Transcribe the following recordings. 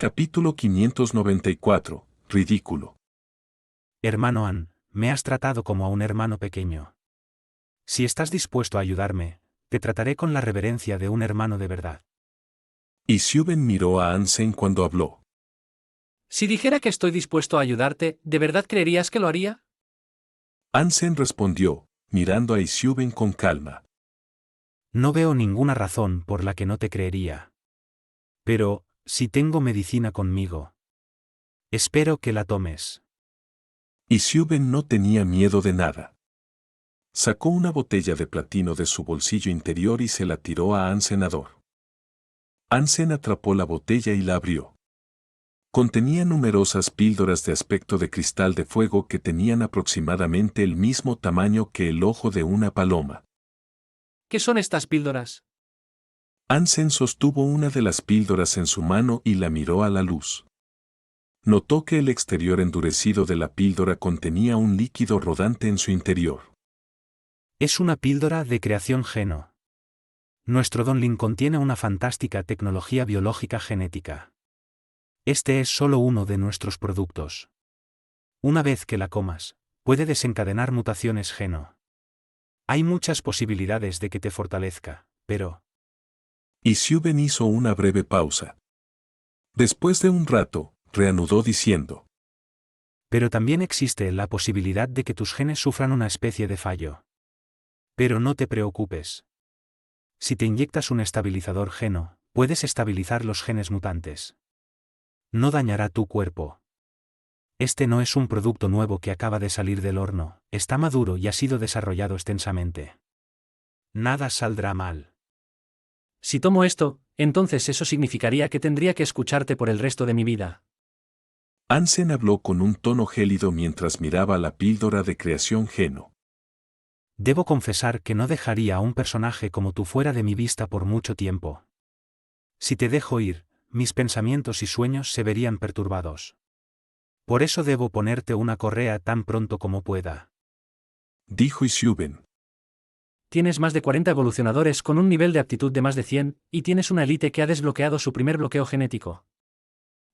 Capítulo 594. Ridículo. Hermano An, me has tratado como a un hermano pequeño. Si estás dispuesto a ayudarme, te trataré con la reverencia de un hermano de verdad. Y Siuben miró a Ansem cuando habló. Si dijera que estoy dispuesto a ayudarte, ¿de verdad creerías que lo haría? Ansem respondió, mirando a Isiuben con calma. No veo ninguna razón por la que no te creería. Pero, si tengo medicina conmigo, espero que la tomes. Isiuben no tenía miedo de nada. Sacó una botella de platino de su bolsillo interior y se la tiró a Ansenador. Ansem atrapó la botella y la abrió. Contenía numerosas píldoras de aspecto de cristal de fuego que tenían aproximadamente el mismo tamaño que el ojo de una paloma. ¿Qué son estas píldoras? Ansem sostuvo una de las píldoras en su mano y la miró a la luz. Notó que el exterior endurecido de la píldora contenía un líquido rodante en su interior. Es una píldora de creación geno. Nuestro Donlin contiene una fantástica tecnología biológica genética. Este es solo uno de nuestros productos. Una vez que la comas, puede desencadenar mutaciones geno. Hay muchas posibilidades de que te fortalezca, pero... Y Siuben hizo una breve pausa. Después de un rato, reanudó diciendo. Pero también existe la posibilidad de que tus genes sufran una especie de fallo. Pero no te preocupes. Si te inyectas un estabilizador geno, puedes estabilizar los genes mutantes. No dañará tu cuerpo. Este no es un producto nuevo que acaba de salir del horno, está maduro y ha sido desarrollado extensamente. Nada saldrá mal. Si tomo esto, entonces eso significaría que tendría que escucharte por el resto de mi vida. Ansem habló con un tono gélido mientras miraba la píldora de creación geno. Debo confesar que no dejaría a un personaje como tú fuera de mi vista por mucho tiempo. Si te dejo ir, mis pensamientos y sueños se verían perturbados. Por eso debo ponerte una correa tan pronto como pueda. Dijo Isiuben. Tienes más de 40 evolucionadores con un nivel de aptitud de más de 100, y tienes una élite que ha desbloqueado su primer bloqueo genético.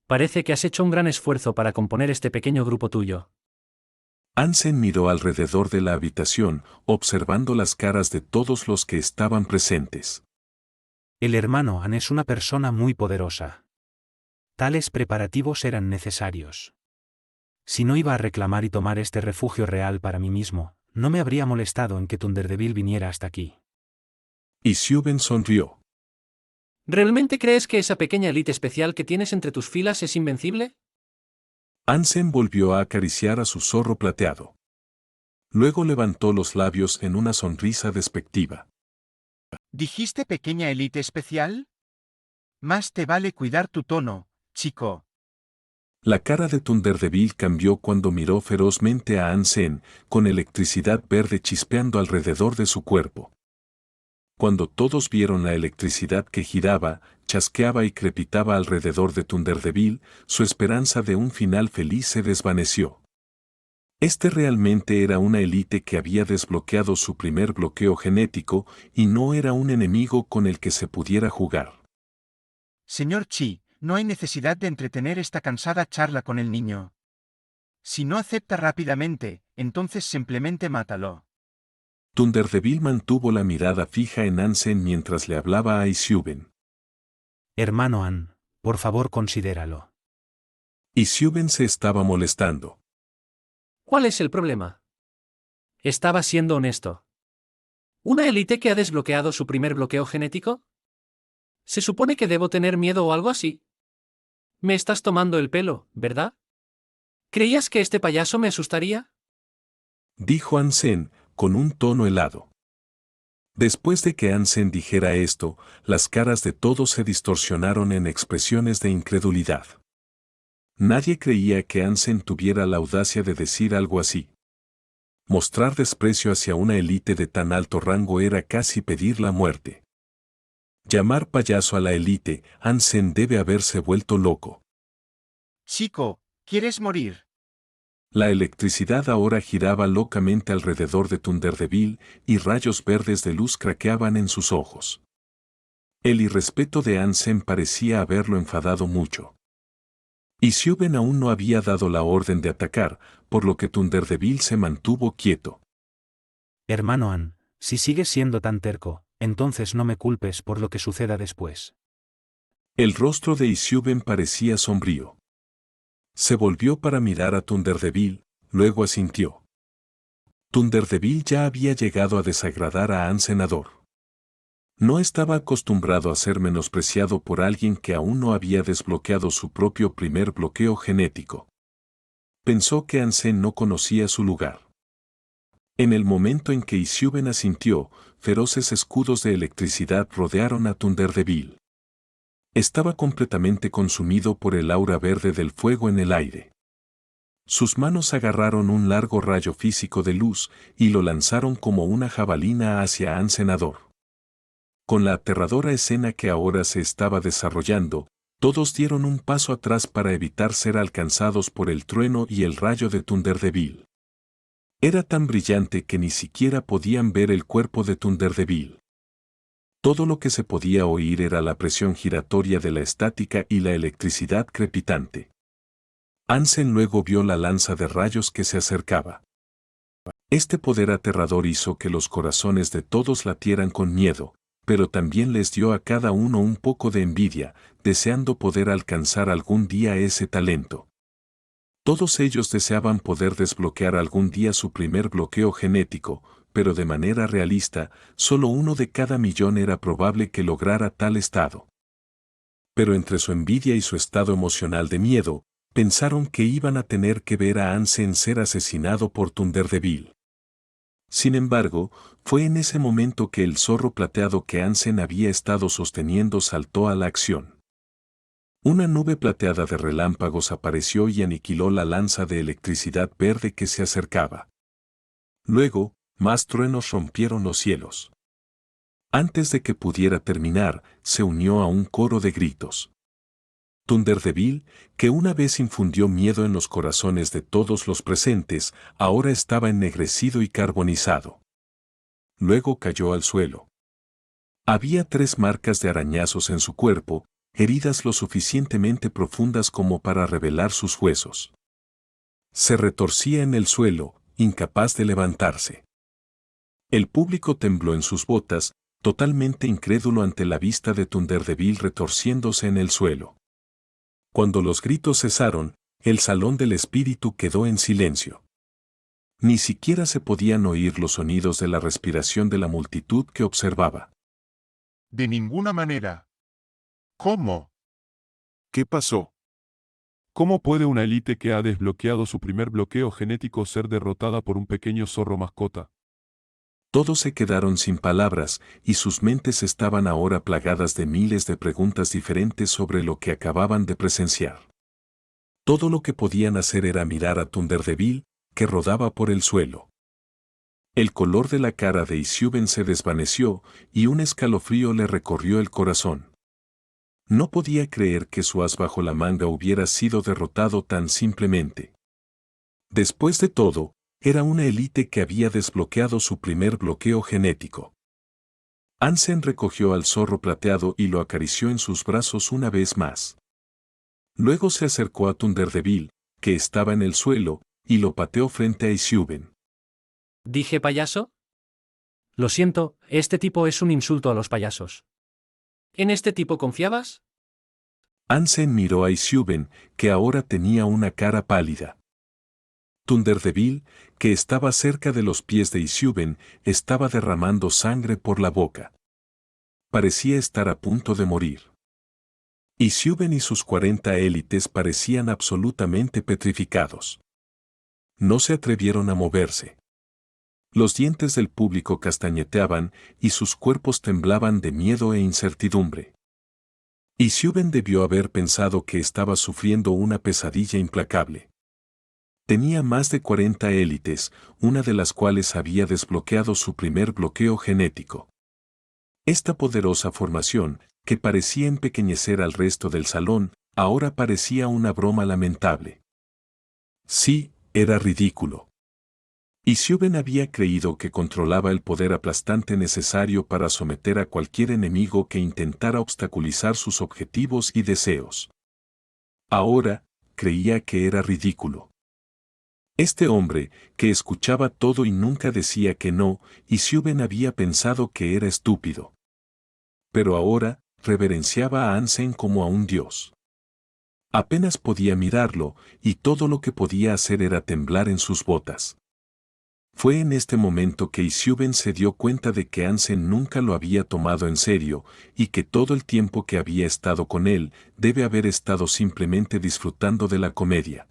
Parece que has hecho un gran esfuerzo para componer este pequeño grupo tuyo. Ansem miró alrededor de la habitación, observando las caras de todos los que estaban presentes. El hermano An es una persona muy poderosa. Tales preparativos eran necesarios. Si no iba a reclamar y tomar este refugio real para mí mismo, no me habría molestado en que Thunderdevil viniera hasta aquí. Y Siuben sonrió. ¿Realmente crees que esa pequeña élite especial que tienes entre tus filas es invencible? Ansem volvió a acariciar a su zorro plateado. Luego levantó los labios en una sonrisa despectiva. ¿Dijiste pequeña élite especial? Más te vale cuidar tu tono, chico. La cara de Thunderdevil cambió cuando miró ferozmente a Ansem, con electricidad verde chispeando alrededor de su cuerpo. Cuando todos vieron la electricidad que giraba, chasqueaba y crepitaba alrededor de Thunderdevil, su esperanza de un final feliz se desvaneció. Este realmente era una élite que había desbloqueado su primer bloqueo genético y no era un enemigo con el que se pudiera jugar. Señor Chi, no hay necesidad de entretener esta cansada charla con el niño. Si no acepta rápidamente, entonces simplemente mátalo. Thunderdevil mantuvo la mirada fija en Ansem mientras le hablaba a Isiuben. Hermano An, por favor considéralo. Isiuben se estaba molestando. ¿Cuál es el problema? Estaba siendo honesto. ¿Una élite que ha desbloqueado su primer bloqueo genético? ¿Se supone que debo tener miedo o algo así? Me estás tomando el pelo, ¿verdad? ¿Creías que este payaso me asustaría? Dijo Ansem, con un tono helado. Después de que Ansem dijera esto, las caras de todos se distorsionaron en expresiones de incredulidad. Nadie creía que Ansem tuviera la audacia de decir algo así. Mostrar desprecio hacia una élite de tan alto rango era casi pedir la muerte. Llamar payaso a la élite, Ansem debe haberse vuelto loco. Chico, ¿quieres morir? La electricidad ahora giraba locamente alrededor de Thunderdevil y rayos verdes de luz craqueaban en sus ojos. El irrespeto de Ansem parecía haberlo enfadado mucho. Y Siuben aún no había dado la orden de atacar, por lo que Thunderdevil se mantuvo quieto. Hermano An, si sigues siendo tan terco, entonces no me culpes por lo que suceda después. El rostro de Isiuben parecía sombrío. Se volvió para mirar a Thunderdevil, luego asintió. Thunderdevil ya había llegado a desagradar a An Senador. No estaba acostumbrado a ser menospreciado por alguien que aún no había desbloqueado su propio primer bloqueo genético. Pensó que Ansem no conocía su lugar. En el momento en que Isiuben asintió, feroces escudos de electricidad rodearon a Thunderdevil. Estaba completamente consumido por el aura verde del fuego en el aire. Sus manos agarraron un largo rayo físico de luz y lo lanzaron como una jabalina hacia An Senador. Con la aterradora escena que ahora se estaba desarrollando, todos dieron un paso atrás para evitar ser alcanzados por el trueno y el rayo de Thunderdevil. Era tan brillante que ni siquiera podían ver el cuerpo de Thunderdevil. Todo lo que se podía oír era la presión giratoria de la estática y la electricidad crepitante. Ansem luego vio la lanza de rayos que se acercaba. Este poder aterrador hizo que los corazones de todos latieran con miedo, pero también les dio a cada uno un poco de envidia, deseando poder alcanzar algún día ese talento. Todos ellos deseaban poder desbloquear algún día su primer bloqueo genético, pero de manera realista, solo 1 de cada millón era probable que lograra tal estado. Pero entre su envidia y su estado emocional de miedo, pensaron que iban a tener que ver a Ansem ser asesinado por Thunderdevil. Sin embargo, fue en ese momento que el zorro plateado que Ansem había estado sosteniendo saltó a la acción. Una nube plateada de relámpagos apareció y aniquiló la lanza de electricidad verde que se acercaba. Luego, más truenos rompieron los cielos. Antes de que pudiera terminar, se unió a un coro de gritos. Thunderdevil, que una vez infundió miedo en los corazones de todos los presentes, ahora estaba ennegrecido y carbonizado. Luego cayó al suelo. Había 3 marcas de arañazos en su cuerpo, heridas lo suficientemente profundas como para revelar sus huesos. Se retorcía en el suelo, incapaz de levantarse. El público tembló en sus botas, totalmente incrédulo ante la vista de Thunderdevil retorciéndose en el suelo. Cuando los gritos cesaron, el salón del espíritu quedó en silencio. Ni siquiera se podían oír los sonidos de la respiración de la multitud que observaba. De ninguna manera. ¿Cómo? ¿Qué pasó? ¿Cómo puede una élite que ha desbloqueado su primer bloqueo genético ser derrotada por un pequeño zorro mascota? Todos se quedaron sin palabras, y sus mentes estaban ahora plagadas de miles de preguntas diferentes sobre lo que acababan de presenciar. Todo lo que podían hacer era mirar a Thunderdevil, que rodaba por el suelo. El color de la cara de Isiuben se desvaneció, y un escalofrío le recorrió el corazón. No podía creer que su as bajo la manga hubiera sido derrotado tan simplemente. Después de todo, era una élite que había desbloqueado su primer bloqueo genético. Ansem recogió al zorro plateado y lo acarició en sus brazos una vez más. Luego se acercó a Thunderdevil, que estaba en el suelo, y lo pateó frente a Isiuben. ¿Dije payaso? Lo siento, este tipo es un insulto a los payasos. ¿En este tipo confiabas? Ansem miró a Isiuben, que ahora tenía una cara pálida. Thunderdevil, que estaba cerca de los pies de Isiuben, estaba derramando sangre por la boca. Parecía estar a punto de morir. Isiuben y sus 40 élites parecían absolutamente petrificados. No se atrevieron a moverse. Los dientes del público castañeteaban y sus cuerpos temblaban de miedo e incertidumbre. Isiuben debió haber pensado que estaba sufriendo una pesadilla implacable. Tenía más de 40 élites, una de las cuales había desbloqueado su primer bloqueo genético. Esta poderosa formación, que parecía empequeñecer al resto del salón, ahora parecía una broma lamentable. Sí, era ridículo. Isiuben había creído que controlaba el poder aplastante necesario para someter a cualquier enemigo que intentara obstaculizar sus objetivos y deseos. Ahora, creía que era ridículo. Este hombre, que escuchaba todo y nunca decía que no, y Siuben había pensado que era estúpido. Pero ahora, reverenciaba a Hansen como a un dios. Apenas podía mirarlo, y todo lo que podía hacer era temblar en sus botas. Fue en este momento que Siuben se dio cuenta de que Hansen nunca lo había tomado en serio, y que todo el tiempo que había estado con él, debe haber estado simplemente disfrutando de la comedia.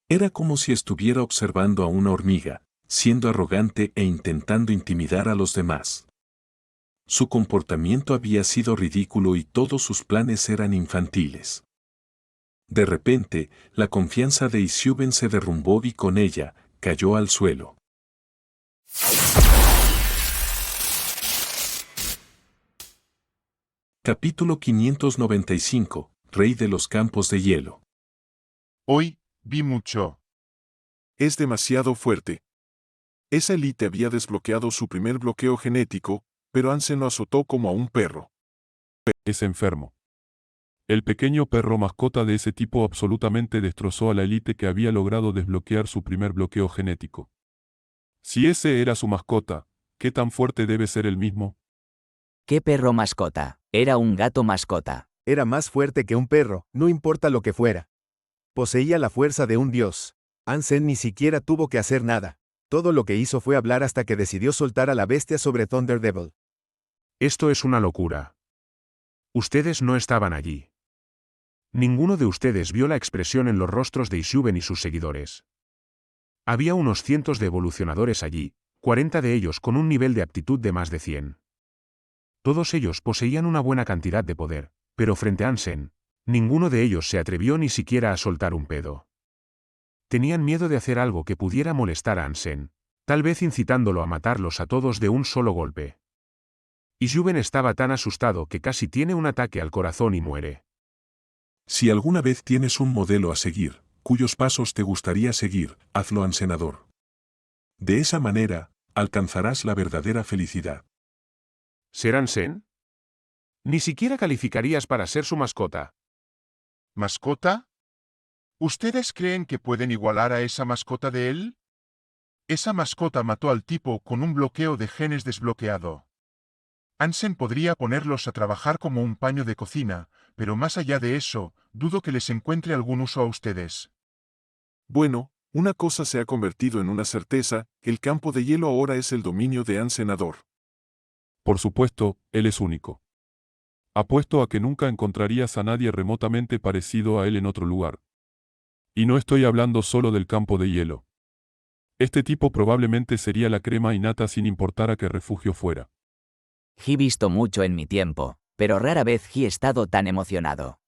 Era como si estuviera observando a una hormiga, siendo arrogante e intentando intimidar a los demás. Su comportamiento había sido ridículo y todos sus planes eran infantiles. De repente, la confianza de Siuben se derrumbó y con ella, cayó al suelo. Capítulo 595, Rey de los Campos de Hielo. Hoy, vi mucho. Es demasiado fuerte. Esa élite había desbloqueado su primer bloqueo genético, pero Hansen lo azotó como a un perro. Es enfermo. El pequeño perro mascota de ese tipo absolutamente destrozó a la élite que había logrado desbloquear su primer bloqueo genético. Si ese era su mascota, ¿qué tan fuerte debe ser el mismo? ¿Qué perro mascota? Era un gato mascota. Era más fuerte que un perro, no importa lo que fuera. Poseía la fuerza de un dios. Hansen ni siquiera tuvo que hacer nada. Todo lo que hizo fue hablar hasta que decidió soltar a la bestia sobre Thunder Devil. Esto es una locura. Ustedes no estaban allí. Ninguno de ustedes vio la expresión en los rostros de Siuben y sus seguidores. Había unos cientos de evolucionadores allí, 40 de ellos con un nivel de aptitud de más de 100. Todos ellos poseían una buena cantidad de poder, pero frente a Hansen, ninguno de ellos se atrevió ni siquiera a soltar un pedo. Tenían miedo de hacer algo que pudiera molestar a Hansen, tal vez incitándolo a matarlos a todos de un solo golpe. Y Siuben estaba tan asustado que casi tiene un ataque al corazón y muere. Si alguna vez tienes un modelo a seguir, cuyos pasos te gustaría seguir, hazlo Hansenador. De esa manera, alcanzarás la verdadera felicidad. ¿Ser Hansen? Ni siquiera calificarías para ser su mascota. ¿Mascota? ¿Ustedes creen que pueden igualar a esa mascota de él? Esa mascota mató al tipo con un bloqueo de genes desbloqueado. Hansen podría ponerlos a trabajar como un paño de cocina, pero más allá de eso, dudo que les encuentre algún uso a ustedes. Bueno, una cosa se ha convertido en una certeza, el campo de hielo ahora es el dominio de Hansenador. Por supuesto, él es único. Apuesto a que nunca encontrarías a nadie remotamente parecido a él en otro lugar. Y no estoy hablando solo del campo de hielo. Este tipo probablemente sería la crema innata sin importar a qué refugio fuera. He visto mucho en mi tiempo, pero rara vez he estado tan emocionado.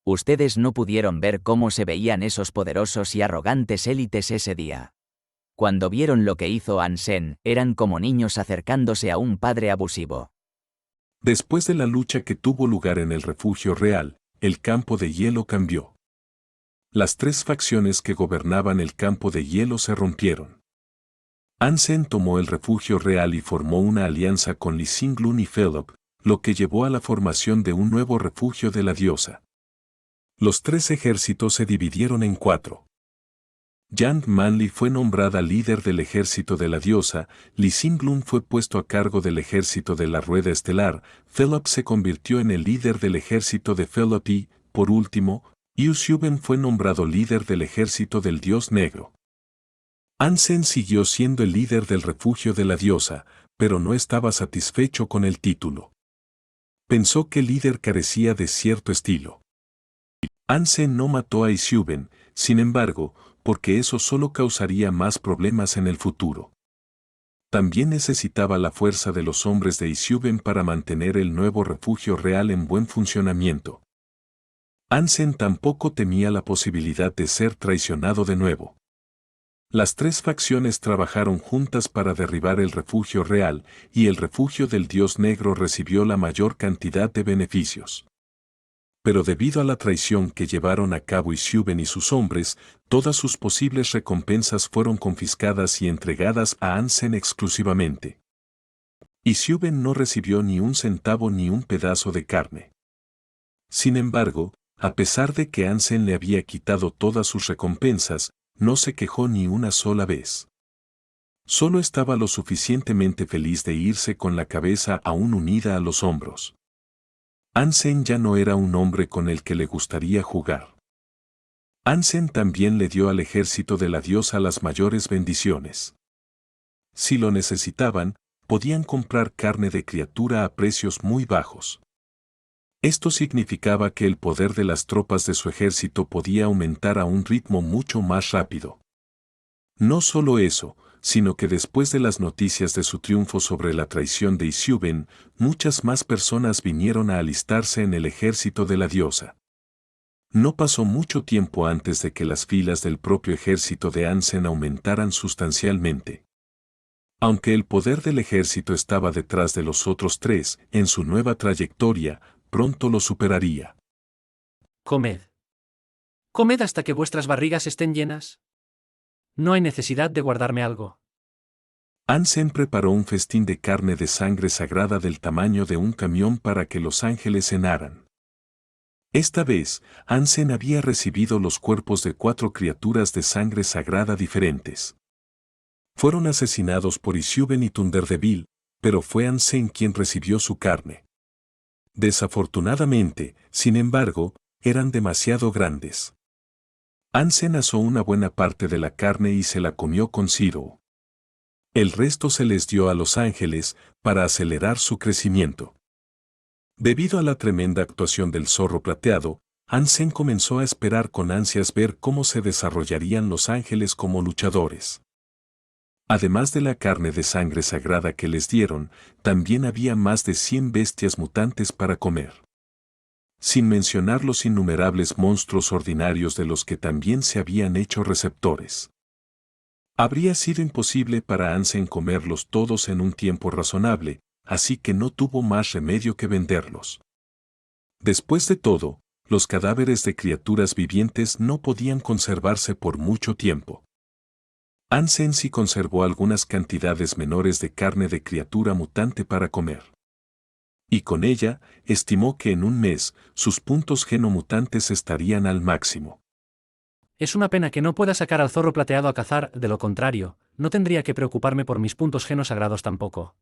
Ustedes no pudieron ver cómo se veían esos poderosos y arrogantes élites ese día. Cuando vieron lo que hizo Hansen, eran como niños acercándose a un padre abusivo. Después de la lucha que tuvo lugar en el refugio real, el campo de hielo cambió. Las tres facciones que gobernaban el campo de hielo se rompieron. Hansen tomó el refugio real y formó una alianza con Lee Singlun y Philip, lo que llevó a la formación de un nuevo refugio de la diosa. Los tres ejércitos se dividieron en 4. Jan Manley fue nombrada líder del ejército de la diosa, Lee Singlun fue puesto a cargo del ejército de la rueda estelar, Philip se convirtió en el líder del ejército de Philip y, por último, Siuben fue nombrado líder del ejército del dios negro. Hansen siguió siendo el líder del refugio de la diosa, pero no estaba satisfecho con el título. Pensó que el líder carecía de cierto estilo. Hansen no mató a Siuben, sin embargo, porque eso solo causaría más problemas en el futuro. También necesitaba la fuerza de los hombres de Siuben para mantener el nuevo refugio real en buen funcionamiento. Hansen tampoco temía la posibilidad de ser traicionado de nuevo. Las tres facciones trabajaron juntas para derribar el refugio real, y el refugio del dios negro recibió la mayor cantidad de beneficios. Pero debido a la traición que llevaron a cabo Siuben y sus hombres, todas sus posibles recompensas fueron confiscadas y entregadas a Hansen exclusivamente. Siuben no recibió ni un centavo ni un pedazo de carne. Sin embargo, A pesar de que Hansen le había quitado todas sus recompensas, no se quejó ni una sola vez. Solo estaba lo suficientemente feliz de irse con la cabeza aún unida a los hombros. Hansen ya no era un hombre con el que le gustaría jugar. Hansen también le dio al ejército de la diosa las mayores bendiciones. Si lo necesitaban, podían comprar carne de criatura a precios muy bajos. Esto significaba que el poder de las tropas de su ejército podía aumentar a un ritmo mucho más rápido. No solo eso, sino que después de las noticias de su triunfo sobre la traición de Isyuben, muchas más personas vinieron a alistarse en el ejército de la diosa. No pasó mucho tiempo antes de que las filas del propio ejército de Hansen aumentaran sustancialmente. Aunque el poder del ejército estaba detrás de los otros tres, en su nueva trayectoria, pronto lo superaría. Comed. Comed hasta que vuestras barrigas estén llenas. No hay necesidad de guardarme algo. Hansen preparó un festín de carne de sangre sagrada del tamaño de un camión para que los ángeles cenaran. Esta vez, Hansen había recibido los cuerpos de 4 criaturas de sangre sagrada diferentes. Fueron asesinados por Isyuben y Thunderdevil, pero fue Hansen quien recibió su carne. Desafortunadamente, sin embargo, eran demasiado grandes. Hansen asó una buena parte de la carne y se la comió con Zero. El resto se les dio a los ángeles para acelerar su crecimiento. Debido a la tremenda actuación del zorro plateado, Hansen comenzó a esperar con ansias ver cómo se desarrollarían los ángeles como luchadores. Además de la carne de sangre sagrada que les dieron, también había más de 100 bestias mutantes para comer. Sin mencionar los innumerables monstruos ordinarios de los que también se habían hecho receptores. Habría sido imposible para Hansen comerlos todos en un tiempo razonable, así que no tuvo más remedio que venderlos. Después de todo, los cadáveres de criaturas vivientes no podían conservarse por mucho tiempo. Hansen sí conservó algunas cantidades menores de carne de criatura mutante para comer. Y con ella, estimó que en un mes, sus puntos genomutantes estarían al máximo. Es una pena que no pueda sacar al zorro plateado a cazar, de lo contrario, no tendría que preocuparme por mis puntos genosagrados tampoco.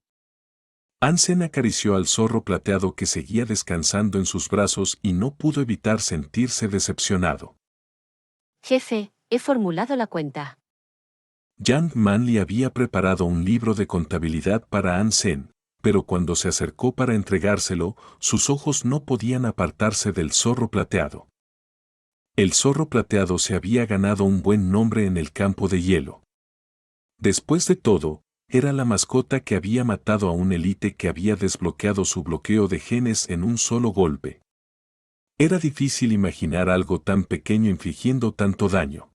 Hansen acarició al zorro plateado que seguía descansando en sus brazos y no pudo evitar sentirse decepcionado. Jefe, he formulado la cuenta. Jan Manley había preparado un libro de contabilidad para Hansen, pero cuando se acercó para entregárselo, sus ojos no podían apartarse del zorro plateado. El zorro plateado se había ganado un buen nombre en el campo de hielo. Después de todo, era la mascota que había matado a un élite que había desbloqueado su bloqueo de genes en un solo golpe. Era difícil imaginar algo tan pequeño infligiendo tanto daño.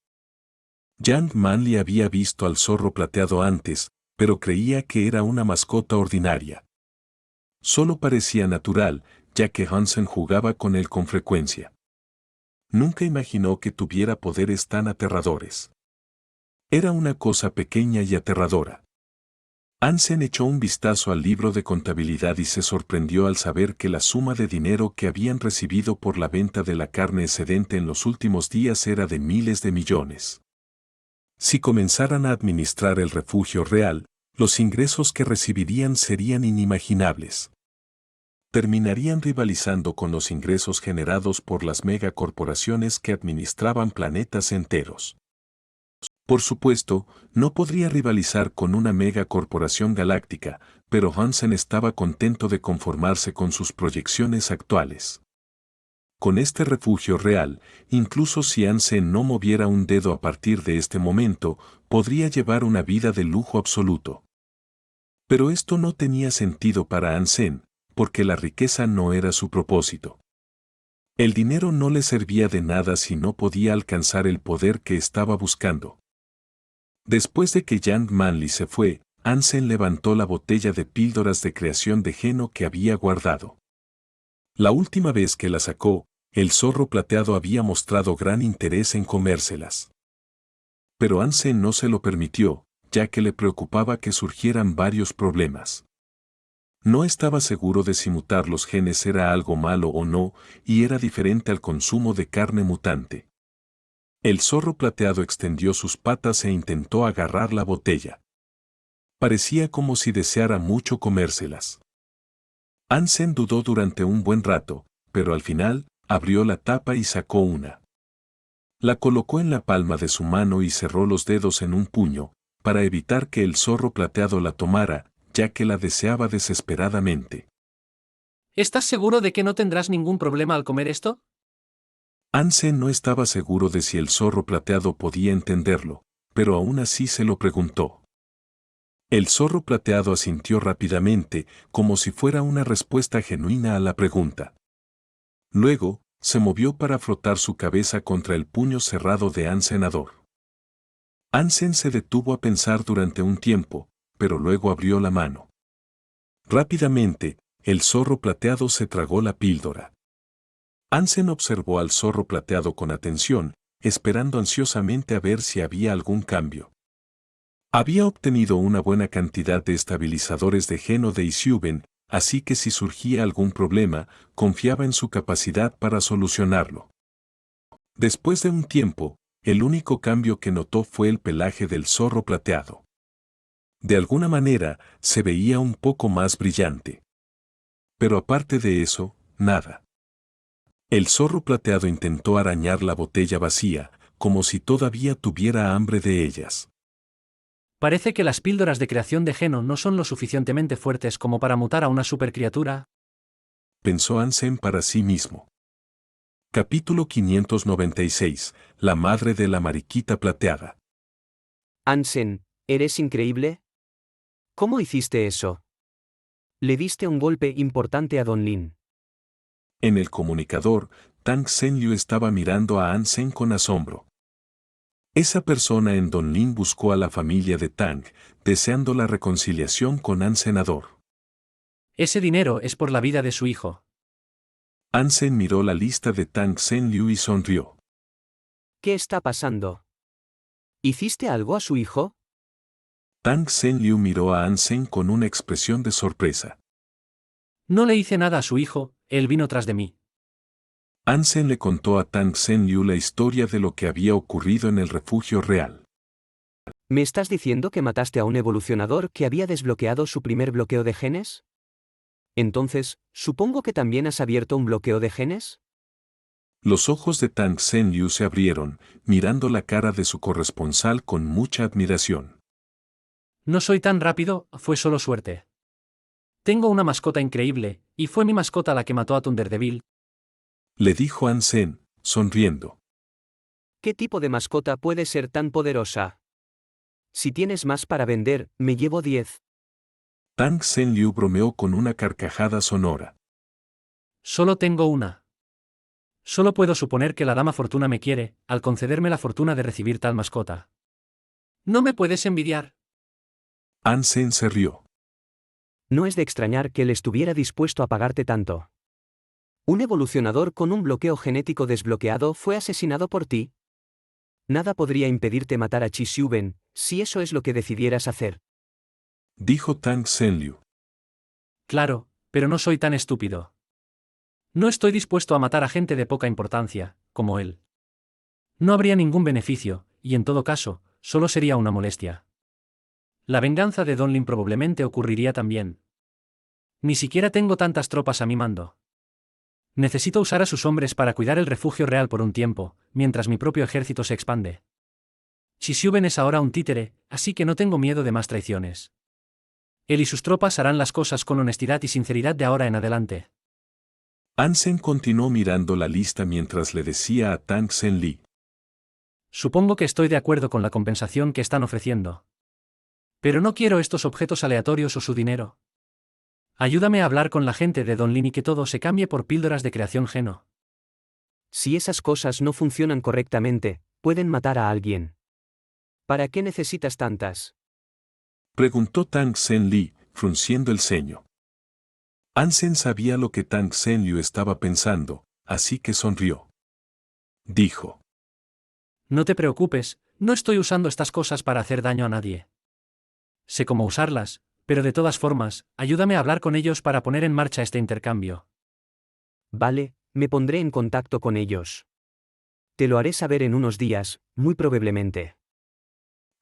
Jan Manley había visto al zorro plateado antes, pero creía que era una mascota ordinaria. Solo parecía natural, ya que Hansen jugaba con él con frecuencia. Nunca imaginó que tuviera poderes tan aterradores. Era una cosa pequeña y aterradora. Hansen echó un vistazo al libro de contabilidad y se sorprendió al saber que la suma de dinero que habían recibido por la venta de la carne excedente en los últimos días era de miles de millones. Si comenzaran a administrar el refugio real, los ingresos que recibirían serían inimaginables. Terminarían rivalizando con los ingresos generados por las megacorporaciones que administraban planetas enteros. Por supuesto, no podría rivalizar con una megacorporación galáctica, pero Hansen estaba contento de conformarse con sus proyecciones actuales. Con este refugio real, incluso si Hansen no moviera un dedo a partir de este momento, podría llevar una vida de lujo absoluto. Pero esto no tenía sentido para Hansen, porque la riqueza no era su propósito. El dinero no le servía de nada si no podía alcanzar el poder que estaba buscando. Después de que Jan Manley se fue, Hansen levantó la botella de píldoras de creación de geno que había guardado. La última vez que la sacó, el zorro plateado había mostrado gran interés en comérselas. Pero Hansen no se lo permitió, ya que le preocupaba que surgieran varios problemas. No estaba seguro de si mutar los genes era algo malo o no, y era diferente al consumo de carne mutante. El zorro plateado extendió sus patas e intentó agarrar la botella. Parecía como si deseara mucho comérselas. Hansen dudó durante un buen rato, pero al final, abrió la tapa y sacó una. La colocó en la palma de su mano y cerró los dedos en un puño, para evitar que el zorro plateado la tomara, ya que la deseaba desesperadamente. ¿Estás seguro de que no tendrás ningún problema al comer esto? Hansen no estaba seguro de si el zorro plateado podía entenderlo, pero aún así se lo preguntó. El zorro plateado asintió rápidamente, como si fuera una respuesta genuina a la pregunta. Luego, se movió para frotar su cabeza contra el puño cerrado de Hansenador. Hansen se detuvo a pensar durante un tiempo, pero luego abrió la mano. Rápidamente, el zorro plateado se tragó la píldora. Hansen observó al zorro plateado con atención, esperando ansiosamente a ver si había algún cambio. Había obtenido una buena cantidad de estabilizadores de geno de Isyuben, así que si surgía algún problema, confiaba en su capacidad para solucionarlo. Después de un tiempo, el único cambio que notó fue el pelaje del zorro plateado. De alguna manera, se veía un poco más brillante. Pero aparte de eso, nada. El zorro plateado intentó arañar la botella vacía, como si todavía tuviera hambre de ellas. Parece que las píldoras de creación de geno no son lo suficientemente fuertes como para mutar a una supercriatura, Pensó Hansen para sí mismo. Capítulo 596. La madre de la mariquita plateada. Hansen, ¿eres increíble? ¿Cómo hiciste eso? Le diste un golpe importante a Don Lin. En el comunicador, Tang Senliu estaba mirando a Hansen con asombro. Esa persona en Donlin buscó a la familia de Tang, deseando la reconciliación con Hansenador. Ese dinero es por la vida de su hijo. Hansen miró la lista de Tang Senliu y sonrió. ¿Qué está pasando? ¿Hiciste algo a su hijo? Tang Senliu miró a Hansen con una expresión de sorpresa. No le hice nada a su hijo, él vino tras de mí. Hansen le contó a Tang Senliu la historia de lo que había ocurrido en el refugio real. ¿Me estás diciendo que mataste a un evolucionador que había desbloqueado su primer bloqueo de genes? Entonces, supongo que también has abierto un bloqueo de genes. Los ojos de Tang Senliu se abrieron, mirando la cara de su corresponsal con mucha admiración. No soy tan rápido, fue solo suerte. Tengo una mascota increíble, y fue mi mascota la que mató a Thunderdevil, Le dijo Hansen, sonriendo. ¿Qué tipo de mascota puede ser tan poderosa? Si tienes más para vender, me llevo 10. Tang Senliu bromeó con una carcajada sonora. Solo tengo una. Solo puedo suponer que la dama Fortuna me quiere, al concederme la fortuna de recibir tal mascota. No me puedes envidiar. Hansen se rió. No es de extrañar que él estuviera dispuesto a pagarte tanto. Un evolucionador con un bloqueo genético desbloqueado fue asesinado por ti. Nada podría impedirte matar a Chi Xiuben, si eso es lo que decidieras hacer. Dijo Tang Senliu. Claro, pero no soy tan estúpido. No estoy dispuesto a matar a gente de poca importancia, como él. No habría ningún beneficio, y en todo caso, solo sería una molestia. La venganza de Donlin probablemente ocurriría también. Ni siquiera tengo tantas tropas a mi mando. Necesito usar a sus hombres para cuidar el refugio real por un tiempo, mientras mi propio ejército se expande. Chi Xiuben es ahora un títere, así que no tengo miedo de más traiciones. Él y sus tropas harán las cosas con honestidad y sinceridad de ahora en adelante. Hansen continuó mirando la lista mientras le decía a Tang Senli. Supongo que estoy de acuerdo con la compensación que están ofreciendo. Pero no quiero estos objetos aleatorios o su dinero. Ayúdame a hablar con la gente de Donlin y que todo se cambie por píldoras de creación geno. Si esas cosas no funcionan correctamente, pueden matar a alguien. ¿Para qué necesitas tantas? Preguntó Tang Senli, frunciendo el ceño. Hansen sabía lo que Tang Senliu estaba pensando, así que sonrió. Dijo. No te preocupes, no estoy usando estas cosas para hacer daño a nadie. Sé cómo usarlas, Pero de todas formas, ayúdame a hablar con ellos para poner en marcha este intercambio. Vale, me pondré en contacto con ellos. Te lo haré saber en unos días, muy probablemente.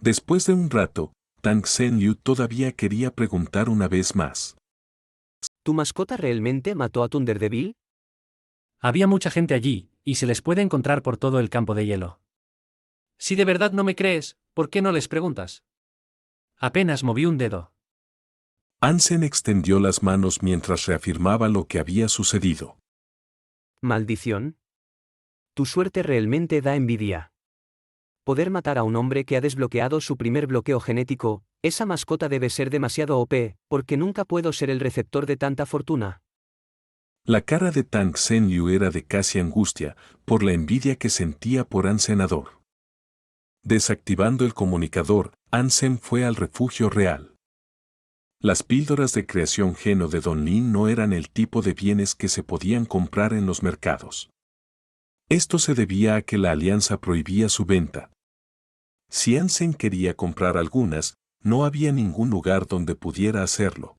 Después de un rato, Tang Sen-Yu todavía quería preguntar una vez más. ¿Tu mascota realmente mató a Thunderdevil? Había mucha gente allí, y se les puede encontrar por todo el campo de hielo. Si de verdad no me crees, ¿por qué no les preguntas? Apenas moví un dedo. Ansem extendió las manos mientras reafirmaba lo que había sucedido. ¿Maldición? Tu suerte realmente da envidia. Poder matar a un hombre que ha desbloqueado su primer bloqueo genético, esa mascota debe ser demasiado OP, porque nunca puedo ser el receptor de tanta fortuna. La cara de Tang Sen-Yu era de casi angustia, por la envidia que sentía por Ansenador. Desactivando el comunicador, Ansem fue al refugio real. Las píldoras de creación geno de Don Lin no eran el tipo de bienes que se podían comprar en los mercados. Esto se debía a que la alianza prohibía su venta. Si Ansem quería comprar algunas, no había ningún lugar donde pudiera hacerlo.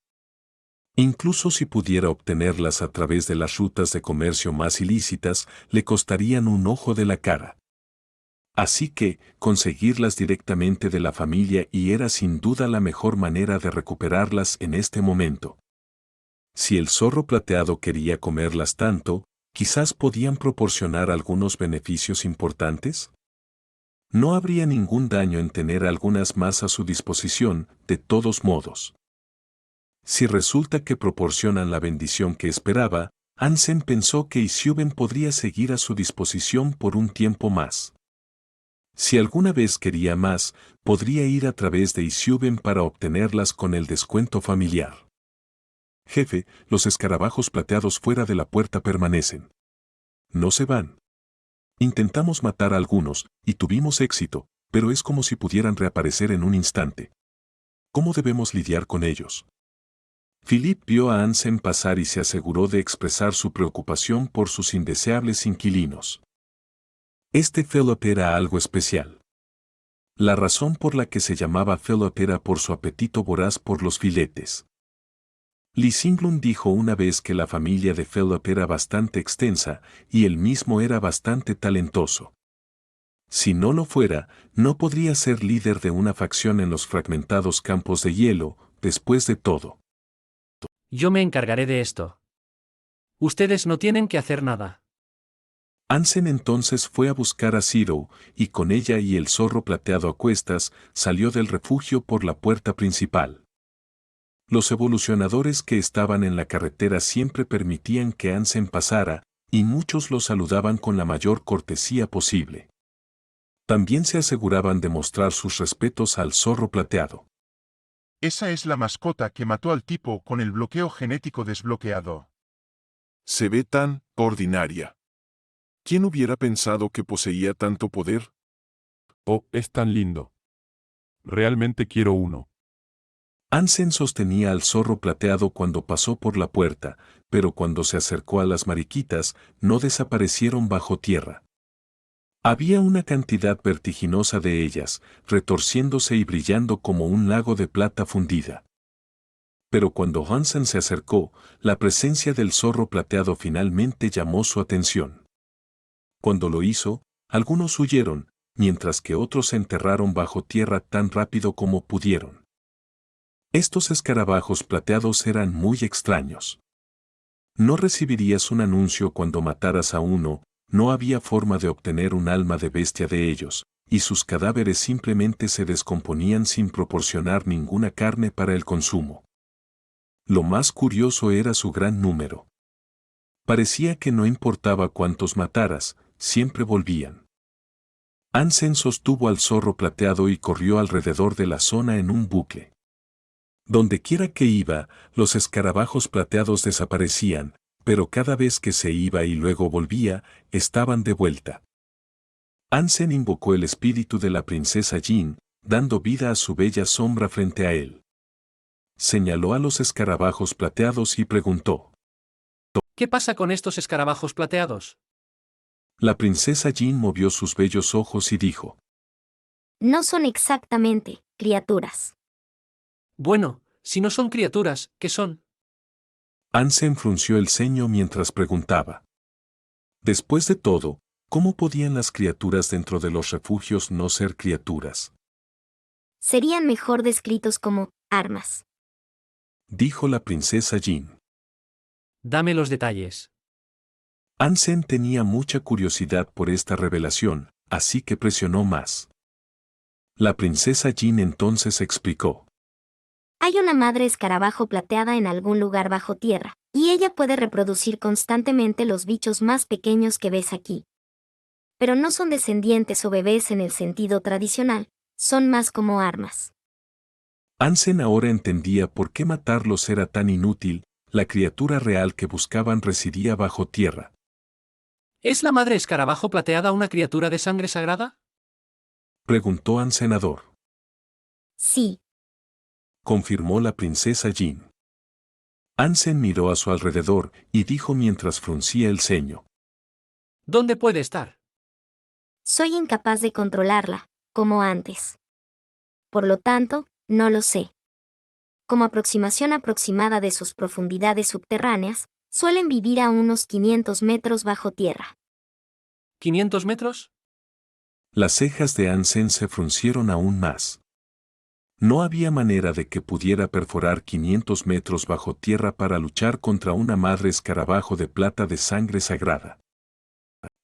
Incluso si pudiera obtenerlas a través de las rutas de comercio más ilícitas, le costarían un ojo de la cara. Así que, conseguirlas directamente de la familia y era sin duda la mejor manera de recuperarlas en este momento. Si el zorro plateado quería comerlas tanto, quizás podían proporcionar algunos beneficios importantes. No habría ningún daño en tener algunas más a su disposición, de todos modos. Si resulta que proporcionan la bendición que esperaba, Ansem pensó que Isyuben podría seguir a su disposición por un tiempo más. Si alguna vez quería más, podría ir a través de Isyuben para obtenerlas con el descuento familiar. Jefe, los escarabajos plateados fuera de la puerta permanecen. No se van. Intentamos matar a algunos, y tuvimos éxito, pero es como si pudieran reaparecer en un instante. ¿Cómo debemos lidiar con ellos? Philip vio a Ansem pasar y se aseguró de expresar su preocupación por sus indeseables inquilinos. Este Philip era algo especial. La razón por la que se llamaba Philip era por su apetito voraz por los filetes. Lee Singlun dijo una vez que la familia de Philip era bastante extensa y él mismo era bastante talentoso. Si no lo fuera, no podría ser líder de una facción en los fragmentados campos de hielo, después de todo. Yo me encargaré de esto. Ustedes no tienen que hacer nada. Ansem entonces fue a buscar a Zero, y con ella y el zorro plateado a cuestas, salió del refugio por la puerta principal. Los evolucionadores que estaban en la carretera siempre permitían que Ansem pasara, y muchos lo saludaban con la mayor cortesía posible. También se aseguraban de mostrar sus respetos al zorro plateado. Esa es la mascota que mató al tipo con el bloqueo genético desbloqueado. Se ve tan ordinaria. ¿Quién hubiera pensado que poseía tanto poder? Oh, es tan lindo. Realmente quiero uno. Ansem sostenía al zorro plateado cuando pasó por la puerta, pero cuando se acercó a las mariquitas, no desaparecieron bajo tierra. Había una cantidad vertiginosa de ellas, retorciéndose y brillando como un lago de plata fundida. Pero cuando Hansen se acercó, la presencia del zorro plateado finalmente llamó su atención. Cuando lo hizo, algunos huyeron, mientras que otros se enterraron bajo tierra tan rápido como pudieron. Estos escarabajos plateados eran muy extraños. No recibirías un anuncio cuando mataras a uno, no había forma de obtener un alma de bestia de ellos, y sus cadáveres simplemente se descomponían sin proporcionar ninguna carne para el consumo. Lo más curioso era su gran número. Parecía que no importaba cuántos mataras, siempre volvían. Ansem sostuvo al zorro plateado y corrió alrededor de la zona en un bucle. Dondequiera que iba, los escarabajos plateados desaparecían, pero cada vez que se iba y luego volvía, estaban de vuelta. Ansem invocó el espíritu de la princesa Jin, dando vida a su bella sombra frente a él. Señaló a los escarabajos plateados y preguntó: ¿Qué pasa con estos escarabajos plateados? La princesa Jin movió sus bellos ojos y dijo: No son exactamente criaturas. Bueno, Si no son criaturas, ¿qué son? Ansem frunció el ceño mientras preguntaba. Después de todo, ¿cómo podían las criaturas dentro de los refugios no ser criaturas? Serían mejor descritos como armas. Dijo la princesa Jin. Dame los detalles. Ansem tenía mucha curiosidad por esta revelación, así que presionó más. La princesa Jin entonces explicó. Hay una madre escarabajo plateada en algún lugar bajo tierra, y ella puede reproducir constantemente los bichos más pequeños que ves aquí. Pero no son descendientes o bebés en el sentido tradicional, son más como armas. Ansem ahora entendía por qué matarlos era tan inútil, la criatura real que buscaban residía bajo tierra. ¿Es la madre escarabajo plateada una criatura de sangre sagrada? Preguntó Ansenador. Sí. Confirmó la princesa Jin. Ansem miró a su alrededor y dijo mientras fruncía el ceño. ¿Dónde puede estar? Soy incapaz de controlarla, como antes. Por lo tanto, no lo sé. Como aproximación aproximada de sus profundidades subterráneas, suelen vivir a unos 500 metros bajo tierra. ¿500 metros? Las cejas de Ansem se fruncieron aún más. No había manera de que pudiera perforar 500 metros bajo tierra para luchar contra una madre escarabajo de plata de sangre sagrada.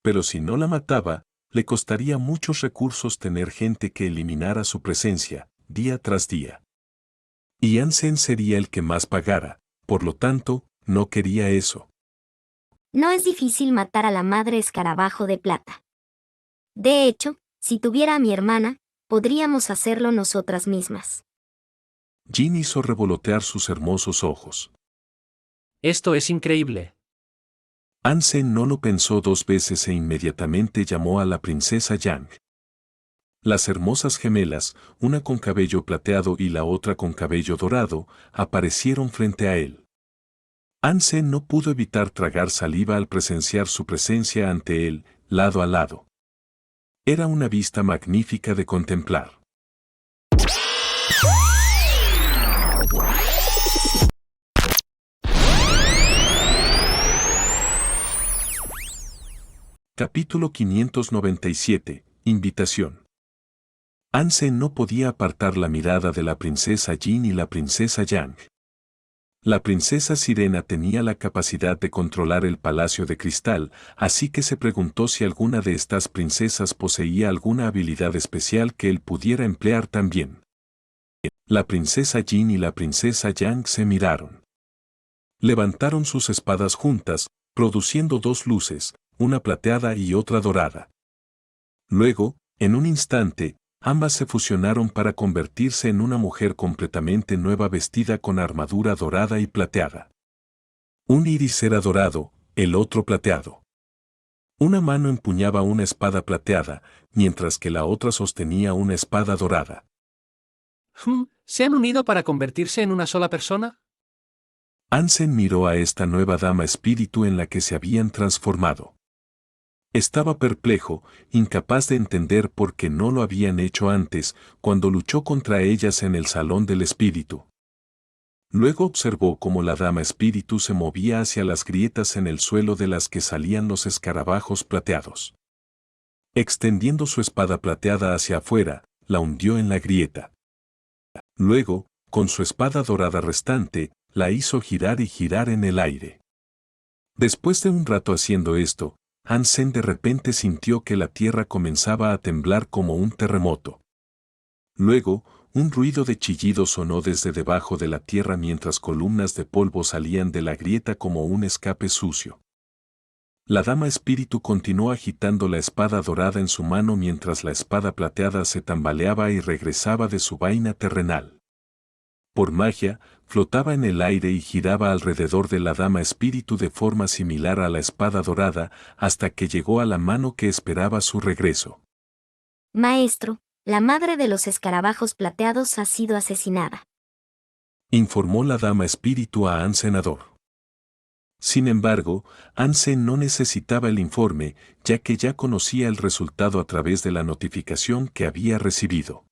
Pero si no la mataba, le costaría muchos recursos tener gente que eliminara su presencia, día tras día. Y Ansem sería el que más pagara, por lo tanto, no quería eso. No es difícil matar a la madre escarabajo de plata. De hecho, si tuviera a mi hermana, podríamos hacerlo nosotras mismas. Jin hizo revolotear sus hermosos ojos. Esto es increíble. Ansem no lo pensó dos veces e inmediatamente llamó a la princesa Yang. Las hermosas gemelas, una con cabello plateado y la otra con cabello dorado, aparecieron frente a él. Ansem no pudo evitar tragar saliva al presenciar su presencia ante él, lado a lado. Era una vista magnífica de contemplar. Capítulo 597. Invitación. Ansem no podía apartar la mirada de la princesa Jin y la princesa Yang. La princesa Sirena tenía la capacidad de controlar el palacio de cristal, así que se preguntó si alguna de estas princesas poseía alguna habilidad especial que él pudiera emplear también. La princesa Jin y la princesa Yang se miraron. Levantaron sus espadas juntas, produciendo dos luces, una plateada y otra dorada. Luego, en un instante, ambas se fusionaron para convertirse en una mujer completamente nueva vestida con armadura dorada y plateada. Un iris era dorado, el otro plateado. Una mano empuñaba una espada plateada, mientras que la otra sostenía una espada dorada. ¿Se han unido para convertirse en una sola persona? Ansem miró a esta nueva dama espíritu en la que se habían transformado. Estaba perplejo, incapaz de entender por qué no lo habían hecho antes, cuando luchó contra ellas en el Salón del Espíritu. Luego observó cómo la dama espíritu se movía hacia las grietas en el suelo de las que salían los escarabajos plateados. Extendiendo su espada plateada hacia afuera, la hundió en la grieta. Luego, con su espada dorada restante, la hizo girar y girar en el aire. Después de un rato haciendo esto, Ansem de repente sintió que la tierra comenzaba a temblar como un terremoto. Luego, un ruido de chillido sonó desde debajo de la tierra mientras columnas de polvo salían de la grieta como un escape sucio. La dama espíritu continuó agitando la espada dorada en su mano mientras la espada plateada se tambaleaba y regresaba de su vaina terrenal. Por magia, flotaba en el aire y giraba alrededor de la dama espíritu de forma similar a la espada dorada, hasta que llegó a la mano que esperaba su regreso. Maestro, la madre de los escarabajos plateados ha sido asesinada. Informó la dama espíritu a Ansenador. Sin embargo, Ansem no necesitaba el informe, ya que ya conocía el resultado a través de la notificación que había recibido.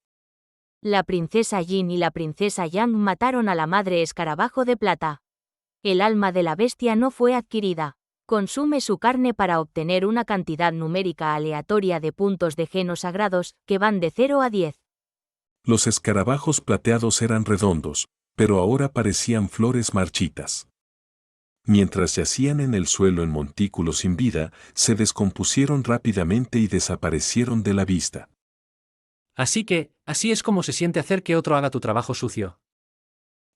La princesa Jin y la princesa Yang mataron a la madre escarabajo de plata. El alma de la bestia no fue adquirida. Consume su carne para obtener una cantidad numérica aleatoria de puntos de geno sagrados, que van de 0 a 10. Los escarabajos plateados eran redondos, pero ahora parecían flores marchitas. Mientras yacían en el suelo en montículos sin vida, se descompusieron rápidamente y desaparecieron de la vista. Así es como se siente hacer que otro haga tu trabajo sucio.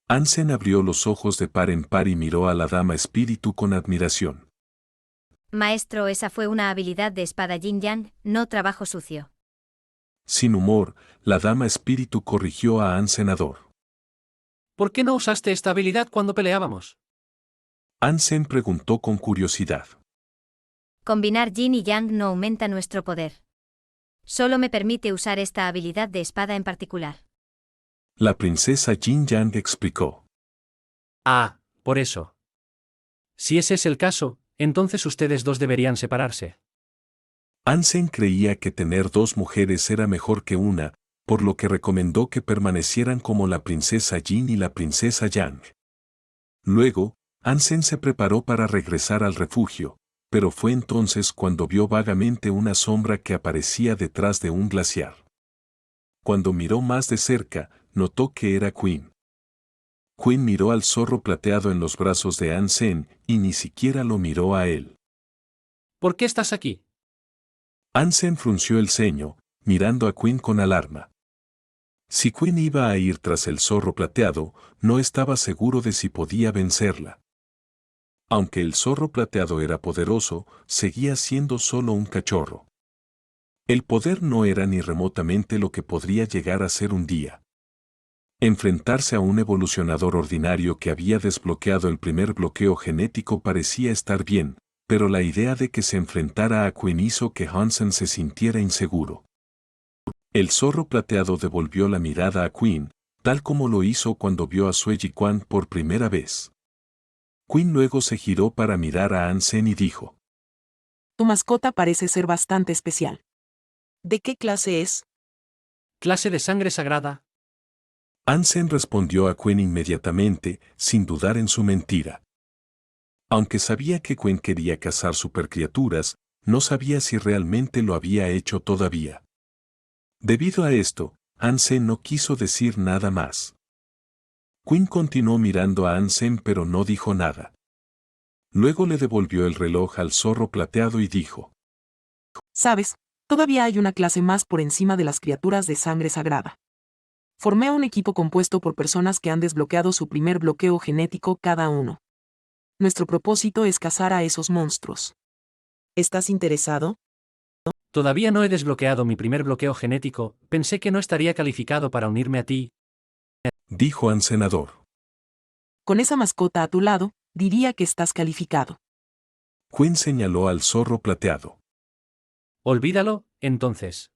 Ansem abrió los ojos de par en par y miró a la dama espíritu con admiración. Maestro, esa fue una habilidad de espada yin yang, no trabajo sucio. Sin humor, la dama espíritu corrigió a Ansem. ¿Por qué no usaste esta habilidad cuando peleábamos? Ansem preguntó con curiosidad. Combinar yin y yang no aumenta nuestro poder. Solo me permite usar esta habilidad de espada en particular. La princesa Jin Yang explicó. Ah, por eso. Si ese es el caso, entonces ustedes dos deberían separarse. Ansem creía que tener dos mujeres era mejor que una, por lo que recomendó que permanecieran como la princesa Jin y la princesa Yang. Luego, Ansem se preparó para regresar al refugio, pero fue entonces cuando vio vagamente una sombra que aparecía detrás de un glaciar. Cuando miró más de cerca, notó que era Quinn. Quinn miró al zorro plateado en los brazos de Ansem y ni siquiera lo miró a él. ¿Por qué estás aquí? Ansem frunció el ceño, mirando a Quinn con alarma. Si Quinn iba a ir tras el zorro plateado, no estaba seguro de si podía vencerla. Aunque el zorro plateado era poderoso, seguía siendo solo un cachorro. El poder no era ni remotamente lo que podría llegar a ser un día. Enfrentarse a un evolucionador ordinario que había desbloqueado el primer bloqueo genético parecía estar bien, pero la idea de que se enfrentara a Quinn hizo que Hansen se sintiera inseguro. El zorro plateado devolvió la mirada a Quinn, tal como lo hizo cuando vio a Sue Jiquan por primera vez. Quinn luego se giró para mirar a Ansem y dijo: Tu mascota parece ser bastante especial. ¿De qué clase es? Clase de sangre sagrada. Ansem respondió a Quinn inmediatamente, sin dudar en su mentira. Aunque sabía que Quinn quería cazar supercriaturas, no sabía si realmente lo había hecho todavía. Debido a esto, Ansem no quiso decir nada más. Quinn continuó mirando a Ansem pero no dijo nada. Luego le devolvió el reloj al zorro plateado y dijo: Sabes, todavía hay una clase más por encima de las criaturas de sangre sagrada. Formé un equipo compuesto por personas que han desbloqueado su primer bloqueo genético cada uno. Nuestro propósito es cazar a esos monstruos. ¿Estás interesado? Todavía no he desbloqueado mi primer bloqueo genético, pensé que no estaría calificado para unirme a ti. Dijo Ansem. Con esa mascota a tu lado, diría que estás calificado. Quinn señaló al zorro plateado. Olvídalo, entonces.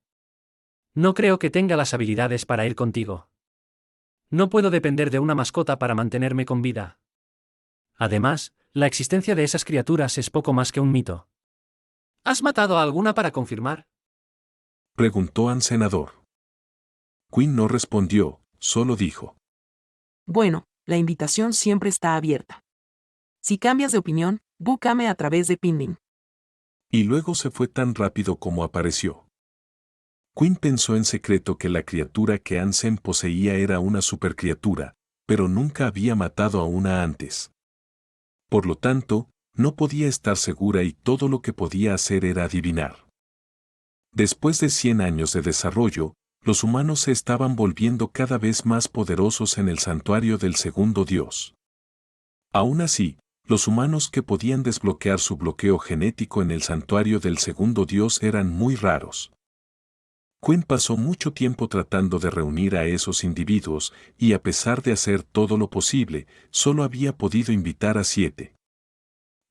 No creo que tenga las habilidades para ir contigo. No puedo depender de una mascota para mantenerme con vida. Además, la existencia de esas criaturas es poco más que un mito. ¿Has matado a alguna para confirmar? Preguntó Ansem. Quinn no respondió, solo dijo: Bueno, la invitación siempre está abierta. Si cambias de opinión, búscame a través de Pinning. Y luego se fue tan rápido como apareció. Quinn pensó en secreto que la criatura que Ansem poseía era una supercriatura, pero nunca había matado a una antes. Por lo tanto, no podía estar segura y todo lo que podía hacer era adivinar. Después de 100 años de desarrollo, los humanos se estaban volviendo cada vez más poderosos en el santuario del segundo dios. Aún así, los humanos que podían desbloquear su bloqueo genético en el santuario del segundo dios eran muy raros. Quinn pasó mucho tiempo tratando de reunir a esos individuos y a pesar de hacer todo lo posible, solo había podido invitar a 7.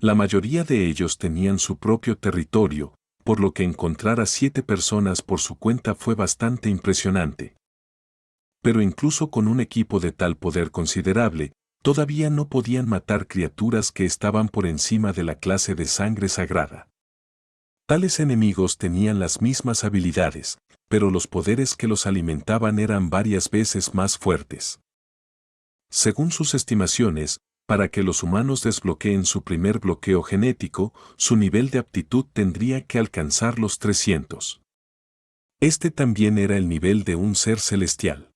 La mayoría de ellos tenían su propio territorio, por lo que encontrar a 7 personas por su cuenta fue bastante impresionante. Pero incluso con un equipo de tal poder considerable, todavía no podían matar criaturas que estaban por encima de la clase de sangre sagrada. Tales enemigos tenían las mismas habilidades, pero los poderes que los alimentaban eran varias veces más fuertes. Según sus estimaciones, para que los humanos desbloqueen su primer bloqueo genético, su nivel de aptitud tendría que alcanzar los 300. Este también era el nivel de un ser celestial.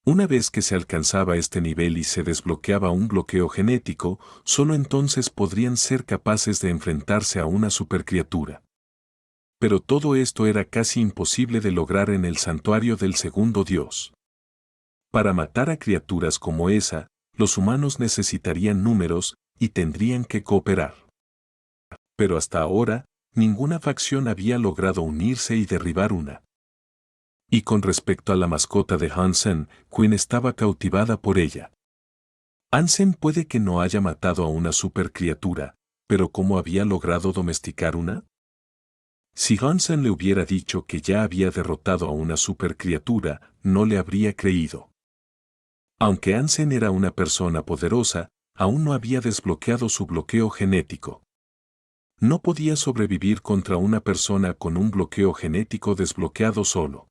Una vez que se alcanzaba este nivel y se desbloqueaba un bloqueo genético, solo entonces podrían ser capaces de enfrentarse a una supercriatura. Pero todo esto era casi imposible de lograr en el santuario del segundo dios. Para matar a criaturas como esa, los humanos necesitarían números y tendrían que cooperar. Pero hasta ahora, ninguna facción había logrado unirse y derribar una. Y con respecto a la mascota de Hansen, Quinn estaba cautivada por ella. Hansen puede que no haya matado a una supercriatura, pero ¿cómo había logrado domesticar una? Si Hansen le hubiera dicho que ya había derrotado a una supercriatura, no le habría creído. Aunque Hansen era una persona poderosa, aún no había desbloqueado su bloqueo genético. No podía sobrevivir contra una persona con un bloqueo genético desbloqueado solo.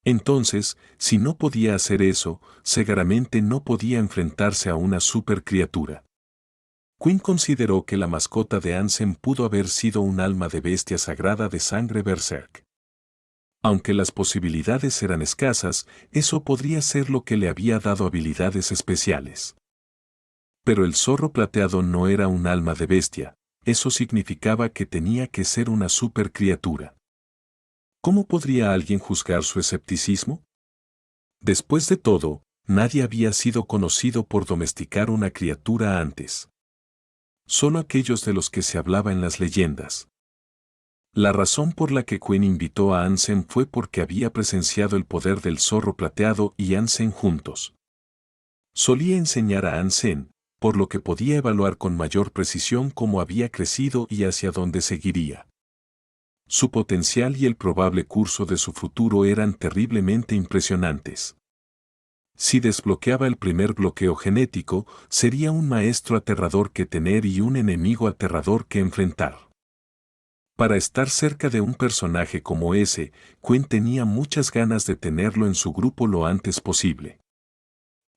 Entonces, si no podía hacer eso, seguramente no podía enfrentarse a una supercriatura. Quinn consideró que la mascota de Hansen pudo haber sido un alma de bestia sagrada de sangre berserk. Aunque las posibilidades eran escasas, eso podría ser lo que le había dado habilidades especiales. Pero el zorro plateado no era un alma de bestia, eso significaba que tenía que ser una supercriatura. ¿Cómo podría alguien juzgar su escepticismo? Después de todo, nadie había sido conocido por domesticar una criatura antes. Solo aquellos de los que se hablaba en las leyendas. La razón por la que Quinn invitó a Hansen fue porque había presenciado el poder del zorro plateado y Hansen juntos. Solía enseñar a Hansen, por lo que podía evaluar con mayor precisión cómo había crecido y hacia dónde seguiría. Su potencial y el probable curso de su futuro eran terriblemente impresionantes. Si desbloqueaba el primer bloqueo genético, sería un maestro aterrador que tener y un enemigo aterrador que enfrentar. Para estar cerca de un personaje como ese, Quinn tenía muchas ganas de tenerlo en su grupo lo antes posible.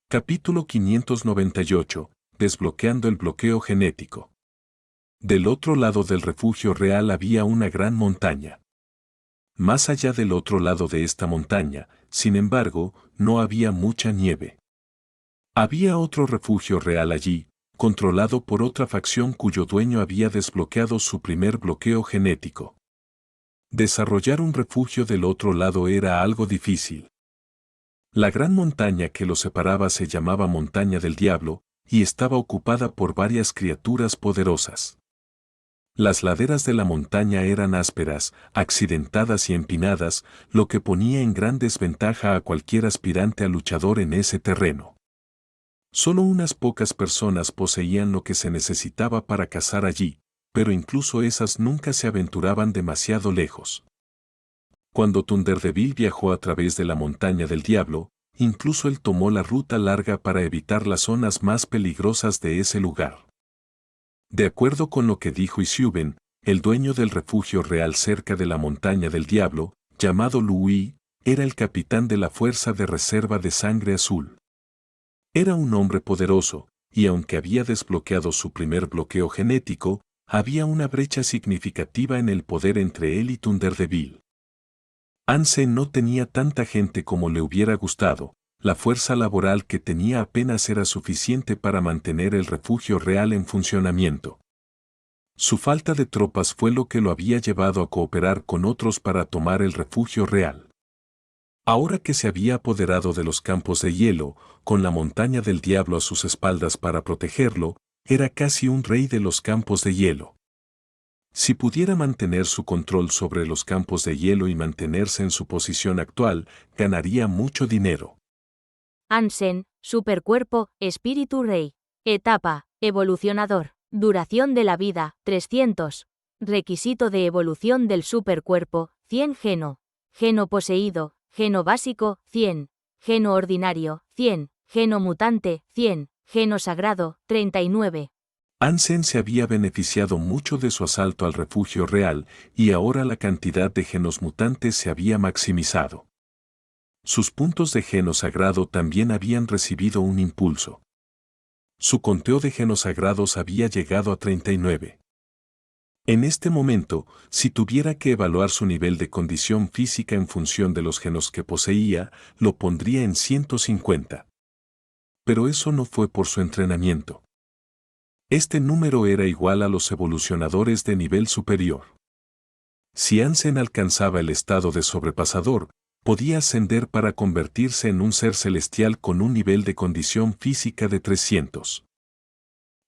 Capítulo 598. Desbloqueando el bloqueo genético. Del otro lado del refugio real había una gran montaña. Más allá del otro lado de esta montaña, sin embargo, no había mucha nieve. Había otro refugio real allí, controlado por otra facción cuyo dueño había desbloqueado su primer bloqueo genético. Desarrollar un refugio del otro lado era algo difícil. La gran montaña que lo separaba se llamaba Montaña del Diablo, y estaba ocupada por varias criaturas poderosas. Las laderas de la montaña eran ásperas, accidentadas y empinadas, lo que ponía en gran desventaja a cualquier aspirante a luchador en ese terreno. Solo unas pocas personas poseían lo que se necesitaba para cazar allí, pero incluso esas nunca se aventuraban demasiado lejos. Cuando Thunderdevil viajó a través de la Montaña del Diablo, incluso él tomó la ruta larga para evitar las zonas más peligrosas de ese lugar. De acuerdo con lo que dijo Ishuben, el dueño del refugio real cerca de la Montaña del Diablo, llamado Louis, era el capitán de la Fuerza de Reserva de Sangre Azul. Era un hombre poderoso, y aunque había desbloqueado su primer bloqueo genético, había una brecha significativa en el poder entre él y Thunderdevil. Hansen no tenía tanta gente como le hubiera gustado, la fuerza laboral que tenía apenas era suficiente para mantener el refugio real en funcionamiento. Su falta de tropas fue lo que lo había llevado a cooperar con otros para tomar el refugio real. Ahora que se había apoderado de los campos de hielo, con la Montaña del Diablo a sus espaldas para protegerlo, era casi un rey de los campos de hielo. Si pudiera mantener su control sobre los campos de hielo y mantenerse en su posición actual, ganaría mucho dinero. Hansen, supercuerpo, espíritu rey. Etapa, evolucionador. Duración de la vida, 300. Requisito de evolución del supercuerpo, 100 geno. Geno poseído, geno básico, 100. Geno ordinario, 100. Geno mutante, 100. Geno sagrado, 39. Hansen se había beneficiado mucho de su asalto al refugio real y ahora la cantidad de genos mutantes se había maximizado. Sus puntos de geno sagrado también habían recibido un impulso. Su conteo de genos sagrados había llegado a 39. En este momento, si tuviera que evaluar su nivel de condición física en función de los genos que poseía, lo pondría en 150. Pero eso no fue por su entrenamiento. Este número era igual a los evolucionadores de nivel superior. Si Hansen alcanzaba el estado de sobrepasador, podía ascender para convertirse en un ser celestial con un nivel de condición física de 300.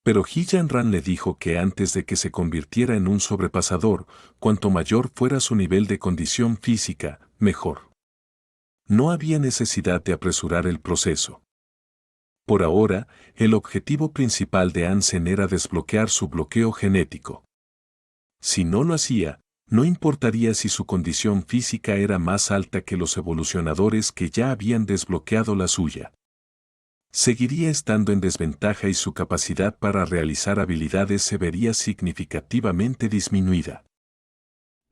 Pero Hillian Ran le dijo que antes de que se convirtiera en un sobrepasador, cuanto mayor fuera su nivel de condición física, mejor. No había necesidad de apresurar el proceso. Por ahora, el objetivo principal de Hansen era desbloquear su bloqueo genético. Si no lo hacía, no importaría si su condición física era más alta que los evolucionadores que ya habían desbloqueado la suya. Seguiría estando en desventaja y su capacidad para realizar habilidades se vería significativamente disminuida.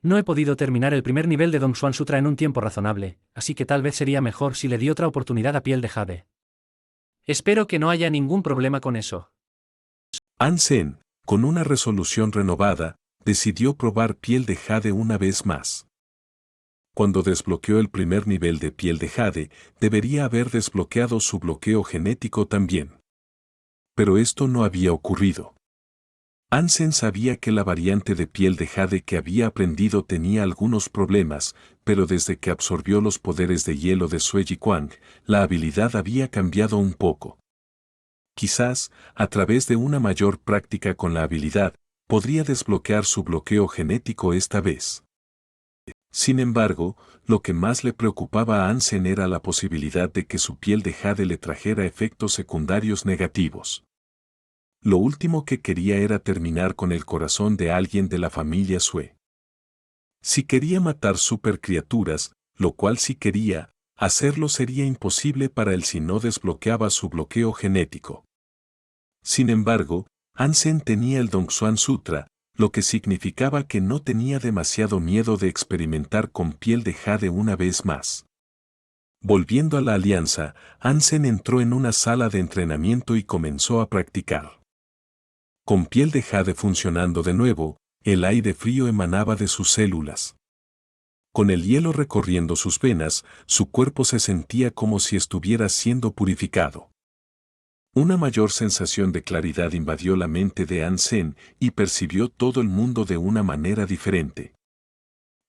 No he podido terminar el primer nivel de Dongsuan Sutra en un tiempo razonable, así que tal vez sería mejor si le di otra oportunidad a Piel de Jade. Espero que no haya ningún problema con eso. Hansen, con una resolución renovada, decidió probar Piel de Jade una vez más. Cuando desbloqueó el primer nivel de Piel de Jade, debería haber desbloqueado su bloqueo genético también. Pero esto no había ocurrido. Hansen sabía que la variante de Piel de Jade que había aprendido tenía algunos problemas, pero desde que absorbió los poderes de hielo de Sui Jiquang, la habilidad había cambiado un poco. Quizás, a través de una mayor práctica con la habilidad, podría desbloquear su bloqueo genético esta vez. Sin embargo, lo que más le preocupaba a Hansen era la posibilidad de que su Piel de Jade le trajera efectos secundarios negativos. Lo último que quería era terminar con el corazón de alguien de la familia Sue. Si quería matar supercriaturas, lo cual sí quería, hacerlo sería imposible para él si no desbloqueaba su bloqueo genético. Sin embargo, Hansen tenía el Dongsuan Sutra, lo que significaba que no tenía demasiado miedo de experimentar con Piel de Jade una vez más. Volviendo a la alianza, Hansen entró en una sala de entrenamiento y comenzó a practicar. Con Piel de Jade funcionando de nuevo, el aire frío emanaba de sus células. Con el hielo recorriendo sus venas, su cuerpo se sentía como si estuviera siendo purificado. Una mayor sensación de claridad invadió la mente de Hansen y percibió todo el mundo de una manera diferente.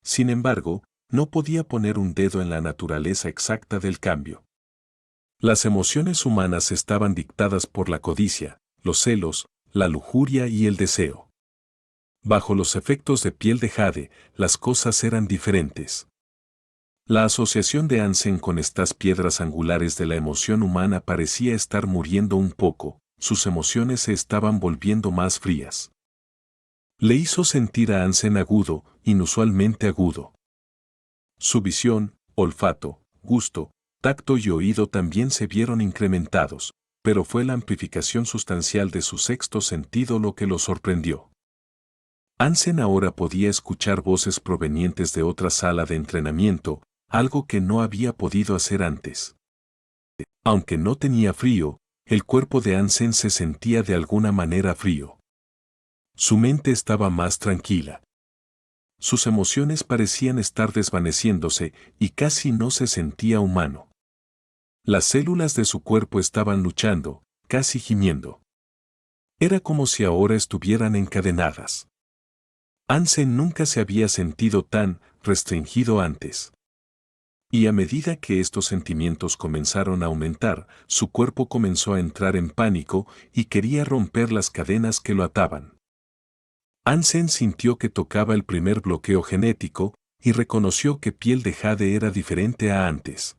Sin embargo, no podía poner un dedo en la naturaleza exacta del cambio. Las emociones humanas estaban dictadas por la codicia, los celos, la lujuria y el deseo. Bajo los efectos de Piel de Jade, las cosas eran diferentes. La asociación de Hansen con estas piedras angulares de la emoción humana parecía estar muriendo un poco, sus emociones se estaban volviendo más frías. Le hizo sentir a Hansen agudo, inusualmente agudo. Su visión, olfato, gusto, tacto y oído también se vieron incrementados, pero fue la amplificación sustancial de su sexto sentido lo que lo sorprendió. Hansen ahora podía escuchar voces provenientes de otra sala de entrenamiento, algo que no había podido hacer antes. Aunque no tenía frío, el cuerpo de Hansen se sentía de alguna manera frío. Su mente estaba más tranquila. Sus emociones parecían estar desvaneciéndose y casi no se sentía humano. Las células de su cuerpo estaban luchando, casi gimiendo. Era como si ahora estuvieran encadenadas. Hansen nunca se había sentido tan restringido antes. Y a medida que estos sentimientos comenzaron a aumentar, su cuerpo comenzó a entrar en pánico y quería romper las cadenas que lo ataban. Hansen sintió que tocaba el primer bloqueo genético y reconoció que Piel de Jade era diferente a antes.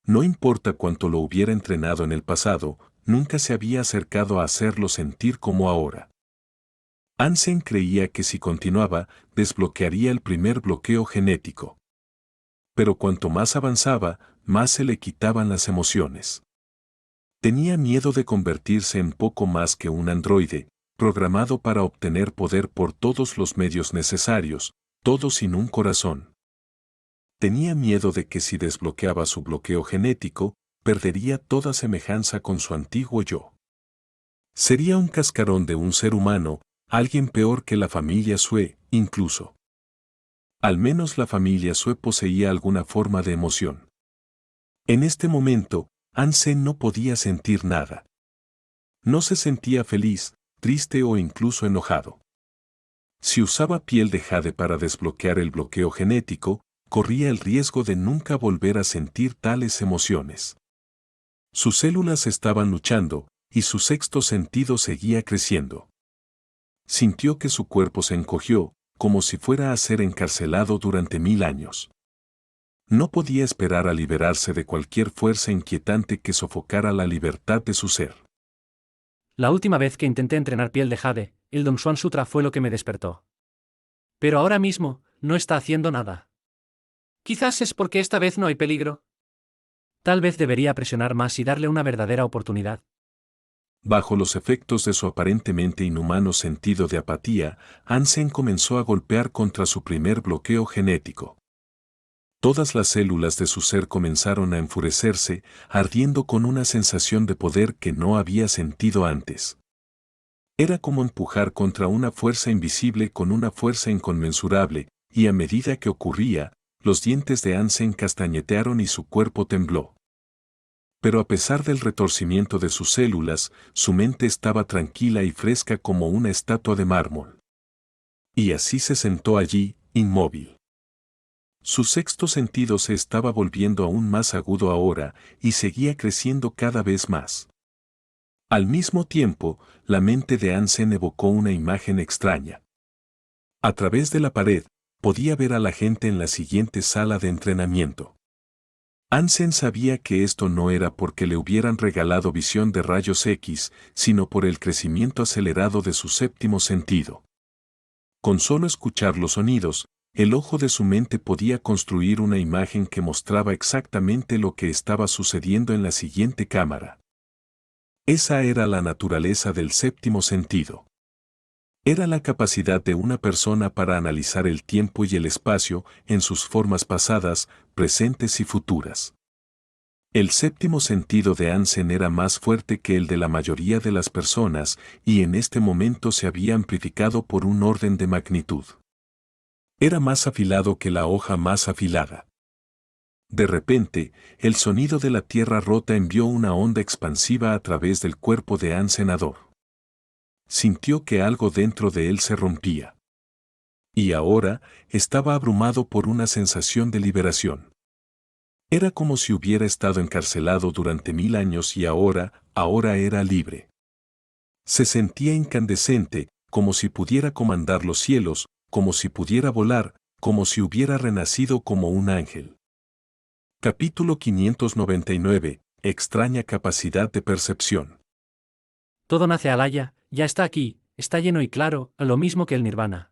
No importa cuánto lo hubiera entrenado en el pasado, nunca se había acercado a hacerlo sentir como ahora. Hansen creía que si continuaba, desbloquearía el primer bloqueo genético. Pero cuanto más avanzaba, más se le quitaban las emociones. Tenía miedo de convertirse en poco más que un androide, programado para obtener poder por todos los medios necesarios, todo sin un corazón. Tenía miedo de que si desbloqueaba su bloqueo genético, perdería toda semejanza con su antiguo yo. Sería un cascarón de un ser humano, alguien peor que la familia Sue, incluso. Al menos la familia Sue poseía alguna forma de emoción. En este momento, Hansen no podía sentir nada. No se sentía feliz, triste o incluso enojado. Si usaba piel de jade para desbloquear el bloqueo genético, corría el riesgo de nunca volver a sentir tales emociones. Sus células estaban luchando, y su sexto sentido seguía creciendo. Sintió que su cuerpo se encogió, como si fuera a ser encarcelado durante 1000 años. No podía esperar a liberarse de cualquier fuerza inquietante que sofocara la libertad de su ser. La última vez que intenté entrenar piel de jade, el Dongsuan Sutra fue lo que me despertó. Pero ahora mismo, no está haciendo nada. Quizás es porque esta vez no hay peligro. Tal vez debería presionar más y darle una verdadera oportunidad. Bajo los efectos de su aparentemente inhumano sentido de apatía, Hansen comenzó a golpear contra su primer bloqueo genético. Todas las células de su ser comenzaron a enfurecerse, ardiendo con una sensación de poder que no había sentido antes. Era como empujar contra una fuerza invisible con una fuerza inconmensurable, y a medida que ocurría, los dientes de Hansen castañetearon y su cuerpo tembló. Pero a pesar del retorcimiento de sus células, su mente estaba tranquila y fresca como una estatua de mármol. Y así se sentó allí, inmóvil. Su sexto sentido se estaba volviendo aún más agudo ahora, y seguía creciendo cada vez más. Al mismo tiempo, la mente de Hansen evocó una imagen extraña. A través de la pared, podía ver a la gente en la siguiente sala de entrenamiento. Hansen sabía que esto no era porque le hubieran regalado visión de rayos X, sino por el crecimiento acelerado de su séptimo sentido. Con solo escuchar los sonidos, el ojo de su mente podía construir una imagen que mostraba exactamente lo que estaba sucediendo en la siguiente cámara. Esa era la naturaleza del séptimo sentido. Era la capacidad de una persona para analizar el tiempo y el espacio en sus formas pasadas, presentes y futuras. El séptimo sentido de Hansen era más fuerte que el de la mayoría de las personas y en este momento se había amplificado por un orden de magnitud. Era más afilado que la hoja más afilada. De repente, el sonido de la tierra rota envió una onda expansiva a través del cuerpo de Hansenador. Sintió que algo dentro de él se rompía. Y ahora, estaba abrumado por una sensación de liberación. Era como si hubiera estado encarcelado durante 1000 años y ahora era libre. Se sentía incandescente, como si pudiera comandar los cielos, como si pudiera volar, como si hubiera renacido como un ángel. Capítulo 599. Extraña capacidad de percepción. Todo nace Alaya, ya está aquí, está lleno y claro, lo mismo que el Nirvana.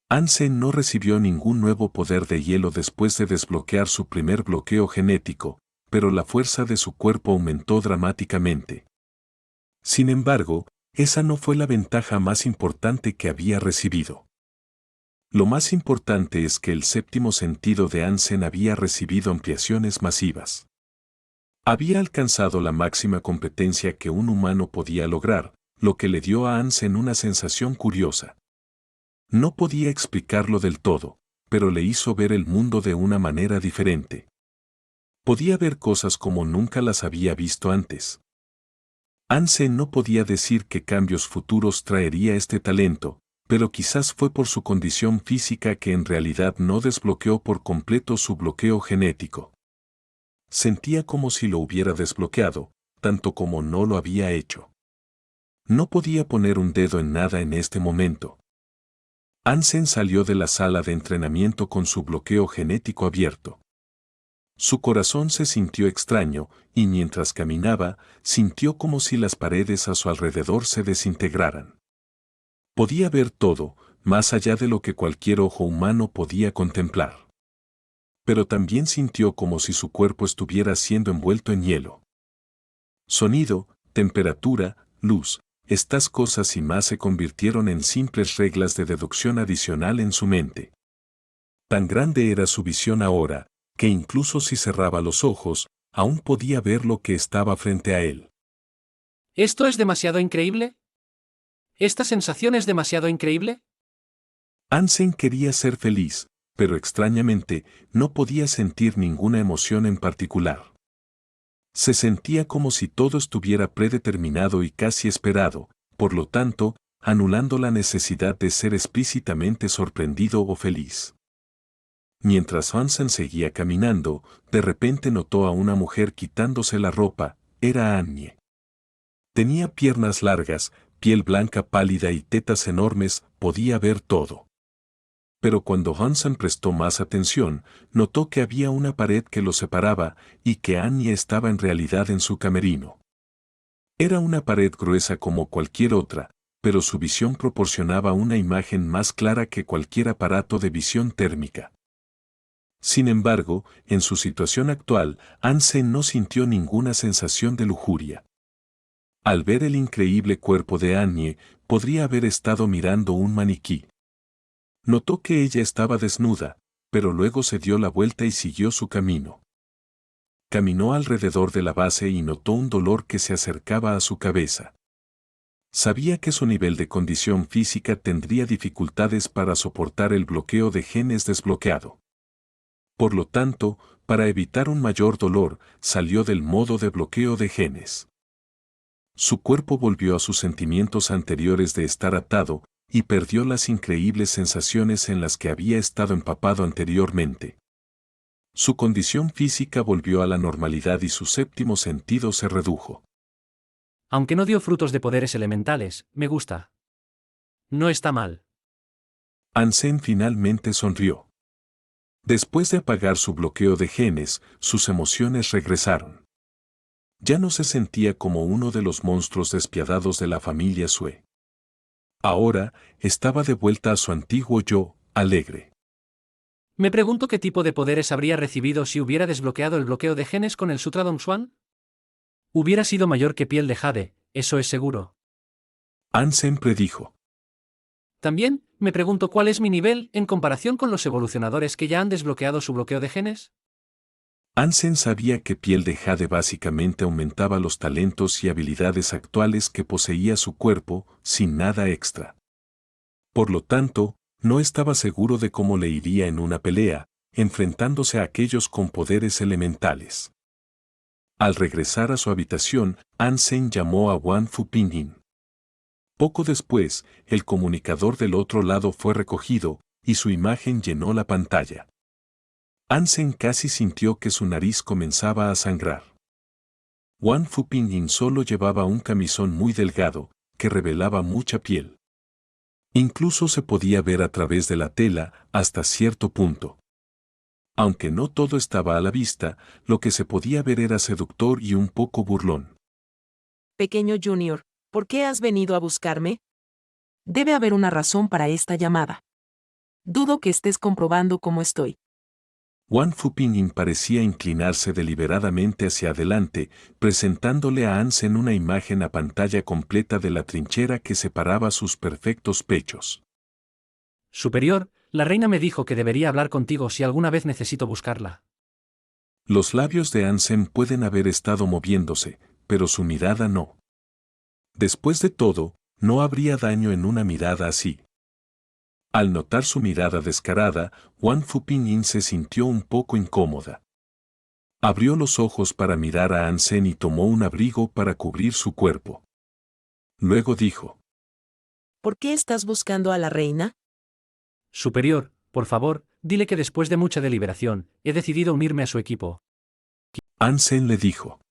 Hansen no recibió ningún nuevo poder de hielo después de desbloquear su primer bloqueo genético, pero la fuerza de su cuerpo aumentó dramáticamente. Sin embargo, esa no fue la ventaja más importante que había recibido. Lo más importante es que el séptimo sentido de Hansen había recibido ampliaciones masivas. Había alcanzado la máxima competencia que un humano podía lograr, lo que le dio a Hansen una sensación curiosa. No podía explicarlo del todo, pero le hizo ver el mundo de una manera diferente. Podía ver cosas como nunca las había visto antes. Hansen no podía decir qué cambios futuros traería este talento, pero quizás fue por su condición física que en realidad no desbloqueó por completo su bloqueo genético. Sentía como si lo hubiera desbloqueado, tanto como no lo había hecho. No podía poner un dedo en nada en este momento. Hansen salió de la sala de entrenamiento con su bloqueo genético abierto. Su corazón se sintió extraño, y mientras caminaba, sintió como si las paredes a su alrededor se desintegraran. Podía ver todo, más allá de lo que cualquier ojo humano podía contemplar. Pero también sintió como si su cuerpo estuviera siendo envuelto en hielo. Sonido, temperatura, luz, estas cosas y más se convirtieron en simples reglas de deducción adicional en su mente. Tan grande era su visión ahora, que incluso si cerraba los ojos, aún podía ver lo que estaba frente a él. ¿Esto es demasiado increíble? ¿Esta sensación es demasiado increíble? Hansen quería ser feliz, pero extrañamente, no podía sentir ninguna emoción en particular. Se sentía como si todo estuviera predeterminado y casi esperado, por lo tanto, anulando la necesidad de ser explícitamente sorprendido o feliz. Mientras Hansen seguía caminando, de repente notó a una mujer quitándose la ropa. Era Anye. Tenía piernas largas, piel blanca pálida y tetas enormes, podía ver todo. Pero cuando Hansen prestó más atención, notó que había una pared que lo separaba y que Anye estaba en realidad en su camerino. Era una pared gruesa como cualquier otra, pero su visión proporcionaba una imagen más clara que cualquier aparato de visión térmica. Sin embargo, en su situación actual, Hansen no sintió ninguna sensación de lujuria. Al ver el increíble cuerpo de Anye, podría haber estado mirando un maniquí. Notó que ella estaba desnuda, pero luego se dio la vuelta y siguió su camino. Caminó alrededor de la base y notó un dolor que se acercaba a su cabeza. Sabía que su nivel de condición física tendría dificultades para soportar el bloqueo de genes desbloqueado. Por lo tanto, para evitar un mayor dolor, salió del modo de bloqueo de genes. Su cuerpo volvió a sus sentimientos anteriores de estar atado, y perdió las increíbles sensaciones en las que había estado empapado anteriormente. Su condición física volvió a la normalidad y su séptimo sentido se redujo. Aunque no dio frutos de poderes elementales, me gusta. No está mal. Hansen finalmente sonrió. Después de apagar su bloqueo de genes, sus emociones regresaron. Ya no se sentía como uno de los monstruos despiadados de la familia Sue. Ahora, estaba de vuelta a su antiguo yo, alegre. Me pregunto qué tipo de poderes habría recibido si hubiera desbloqueado el bloqueo de genes con el Sutra Dongshuan. Hubiera sido mayor que piel de jade, eso es seguro. Hansen predijo. También, me pregunto cuál es mi nivel en comparación con los evolucionadores que ya han desbloqueado su bloqueo de genes. Hansen sabía que piel de jade básicamente aumentaba los talentos y habilidades actuales que poseía su cuerpo, sin nada extra. Por lo tanto, no estaba seguro de cómo le iría en una pelea, enfrentándose a aquellos con poderes elementales. Al regresar a su habitación, Hansen llamó a Wang Fupingin. Poco después, el comunicador del otro lado fue recogido, y su imagen llenó la pantalla. Hansen casi sintió que su nariz comenzaba a sangrar. Wang Fupingin solo llevaba un camisón muy delgado, que revelaba mucha piel. Incluso se podía ver a través de la tela, hasta cierto punto. Aunque no todo estaba a la vista, lo que se podía ver era seductor y un poco burlón. Pequeño Junior, ¿por qué has venido a buscarme? Debe haber una razón para esta llamada. Dudo que estés comprobando cómo estoy. Wang Fupingin parecía inclinarse deliberadamente hacia adelante, presentándole a Hansen una imagen a pantalla completa de la trinchera que separaba sus perfectos pechos. Superior, la reina me dijo que debería hablar contigo si alguna vez necesito buscarla. Los labios de Hansen pueden haber estado moviéndose, pero su mirada no. Después de todo, no habría daño en una mirada así. Al notar su mirada descarada, Wang Fupingin se sintió un poco incómoda. Abrió los ojos para mirar a Hansen y tomó un abrigo para cubrir su cuerpo. Luego dijo: ¿Por qué estás buscando a la reina? Superior, por favor, dile que después de mucha deliberación, he decidido unirme a su equipo. Hansen le dijo.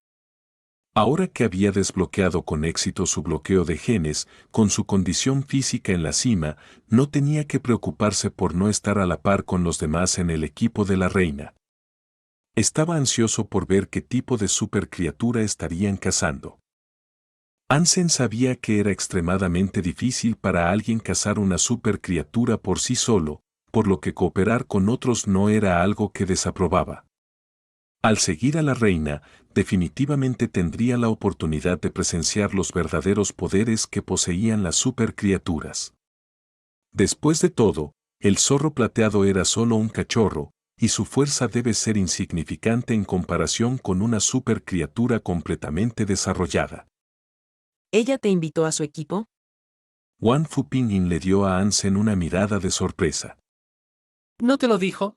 Ahora que había desbloqueado con éxito su bloqueo de genes, con su condición física en la cima, no tenía que preocuparse por no estar a la par con los demás en el equipo de la reina. Estaba ansioso por ver qué tipo de supercriatura estarían cazando. Hansen sabía que era extremadamente difícil para alguien cazar una supercriatura por sí solo, por lo que cooperar con otros no era algo que desaprobaba. Al seguir a la reina, definitivamente tendría la oportunidad de presenciar los verdaderos poderes que poseían las supercriaturas. Después de todo, el zorro plateado era solo un cachorro, y su fuerza debe ser insignificante en comparación con una supercriatura completamente desarrollada. ¿Ella te invitó a su equipo? Wang Fupingin le dio a Hansen una mirada de sorpresa. ¿No te lo dijo?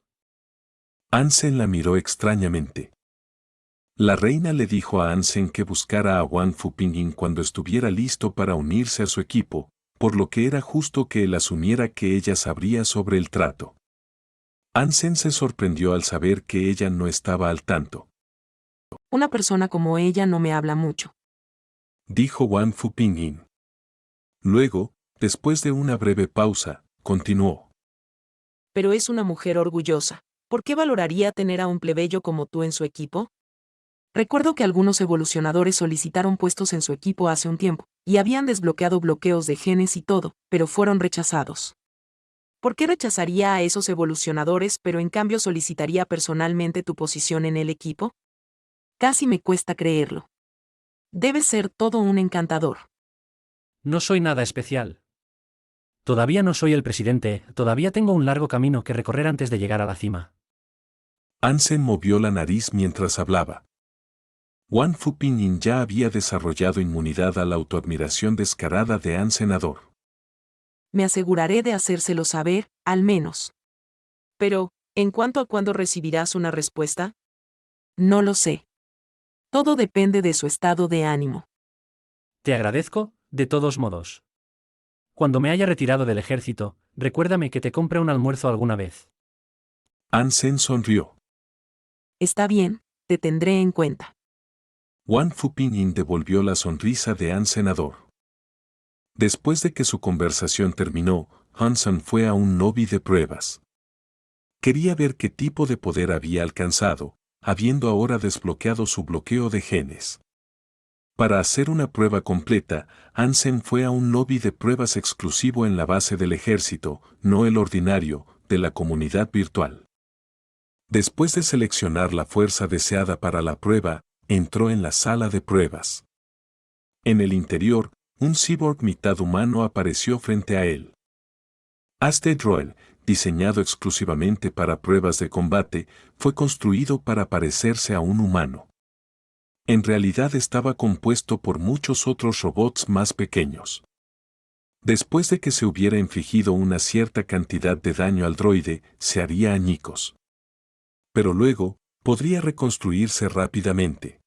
Hansen la miró extrañamente. La reina le dijo a Hansen que buscara a Wang Fupingin cuando estuviera listo para unirse a su equipo, por lo que era justo que él asumiera que ella sabría sobre el trato. Hansen se sorprendió al saber que ella no estaba al tanto. Una persona como ella no me habla mucho, Dijo Wang Fupingin. Luego, después de una breve pausa, continuó. pero es una mujer orgullosa. ¿Por qué valoraría tener a un plebeyo como tú en su equipo? Recuerdo que algunos evolucionadores solicitaron puestos en su equipo hace un tiempo, y habían desbloqueado bloqueos de genes y todo, pero fueron rechazados. ¿Por qué rechazaría a esos evolucionadores pero en cambio solicitaría personalmente tu posición en el equipo? Casi me cuesta creerlo. Debes ser todo un encantador. No soy nada especial. Todavía no soy el presidente, todavía tengo un largo camino que recorrer antes de llegar a la cima. Hansen movió la nariz mientras hablaba. Wang Fupingin ya había desarrollado inmunidad a la autoadmiración descarada de Han Senador. Me aseguraré de hacérselo saber, al menos. Pero, ¿en cuanto a cuándo recibirás una respuesta? No lo sé. Todo depende de su estado de ánimo. Te agradezco, de todos modos. Cuando me haya retirado del ejército, recuérdame que te compre un almuerzo alguna vez. Hansen sonrió. Está bien, te tendré en cuenta. Wang Fupingin devolvió la sonrisa de Han Senador. Después de que su conversación terminó, Hansen fue a un lobby de pruebas. Quería ver qué tipo de poder había alcanzado, habiendo ahora desbloqueado su bloqueo de genes. Para hacer una prueba completa, Hansen fue a un lobby de pruebas exclusivo en la base del ejército, no el ordinario, de la comunidad virtual. Después de seleccionar la fuerza deseada para la prueba, entró en la sala de pruebas. En el interior, un cyborg mitad humano apareció frente a él. Este droid, diseñado exclusivamente para pruebas de combate, fue construido para parecerse a un humano. En realidad estaba compuesto por muchos otros robots más pequeños. Después de que se hubiera infligido una cierta cantidad de daño al droide, se haría añicos. Pero luego, podría reconstruirse rápidamente.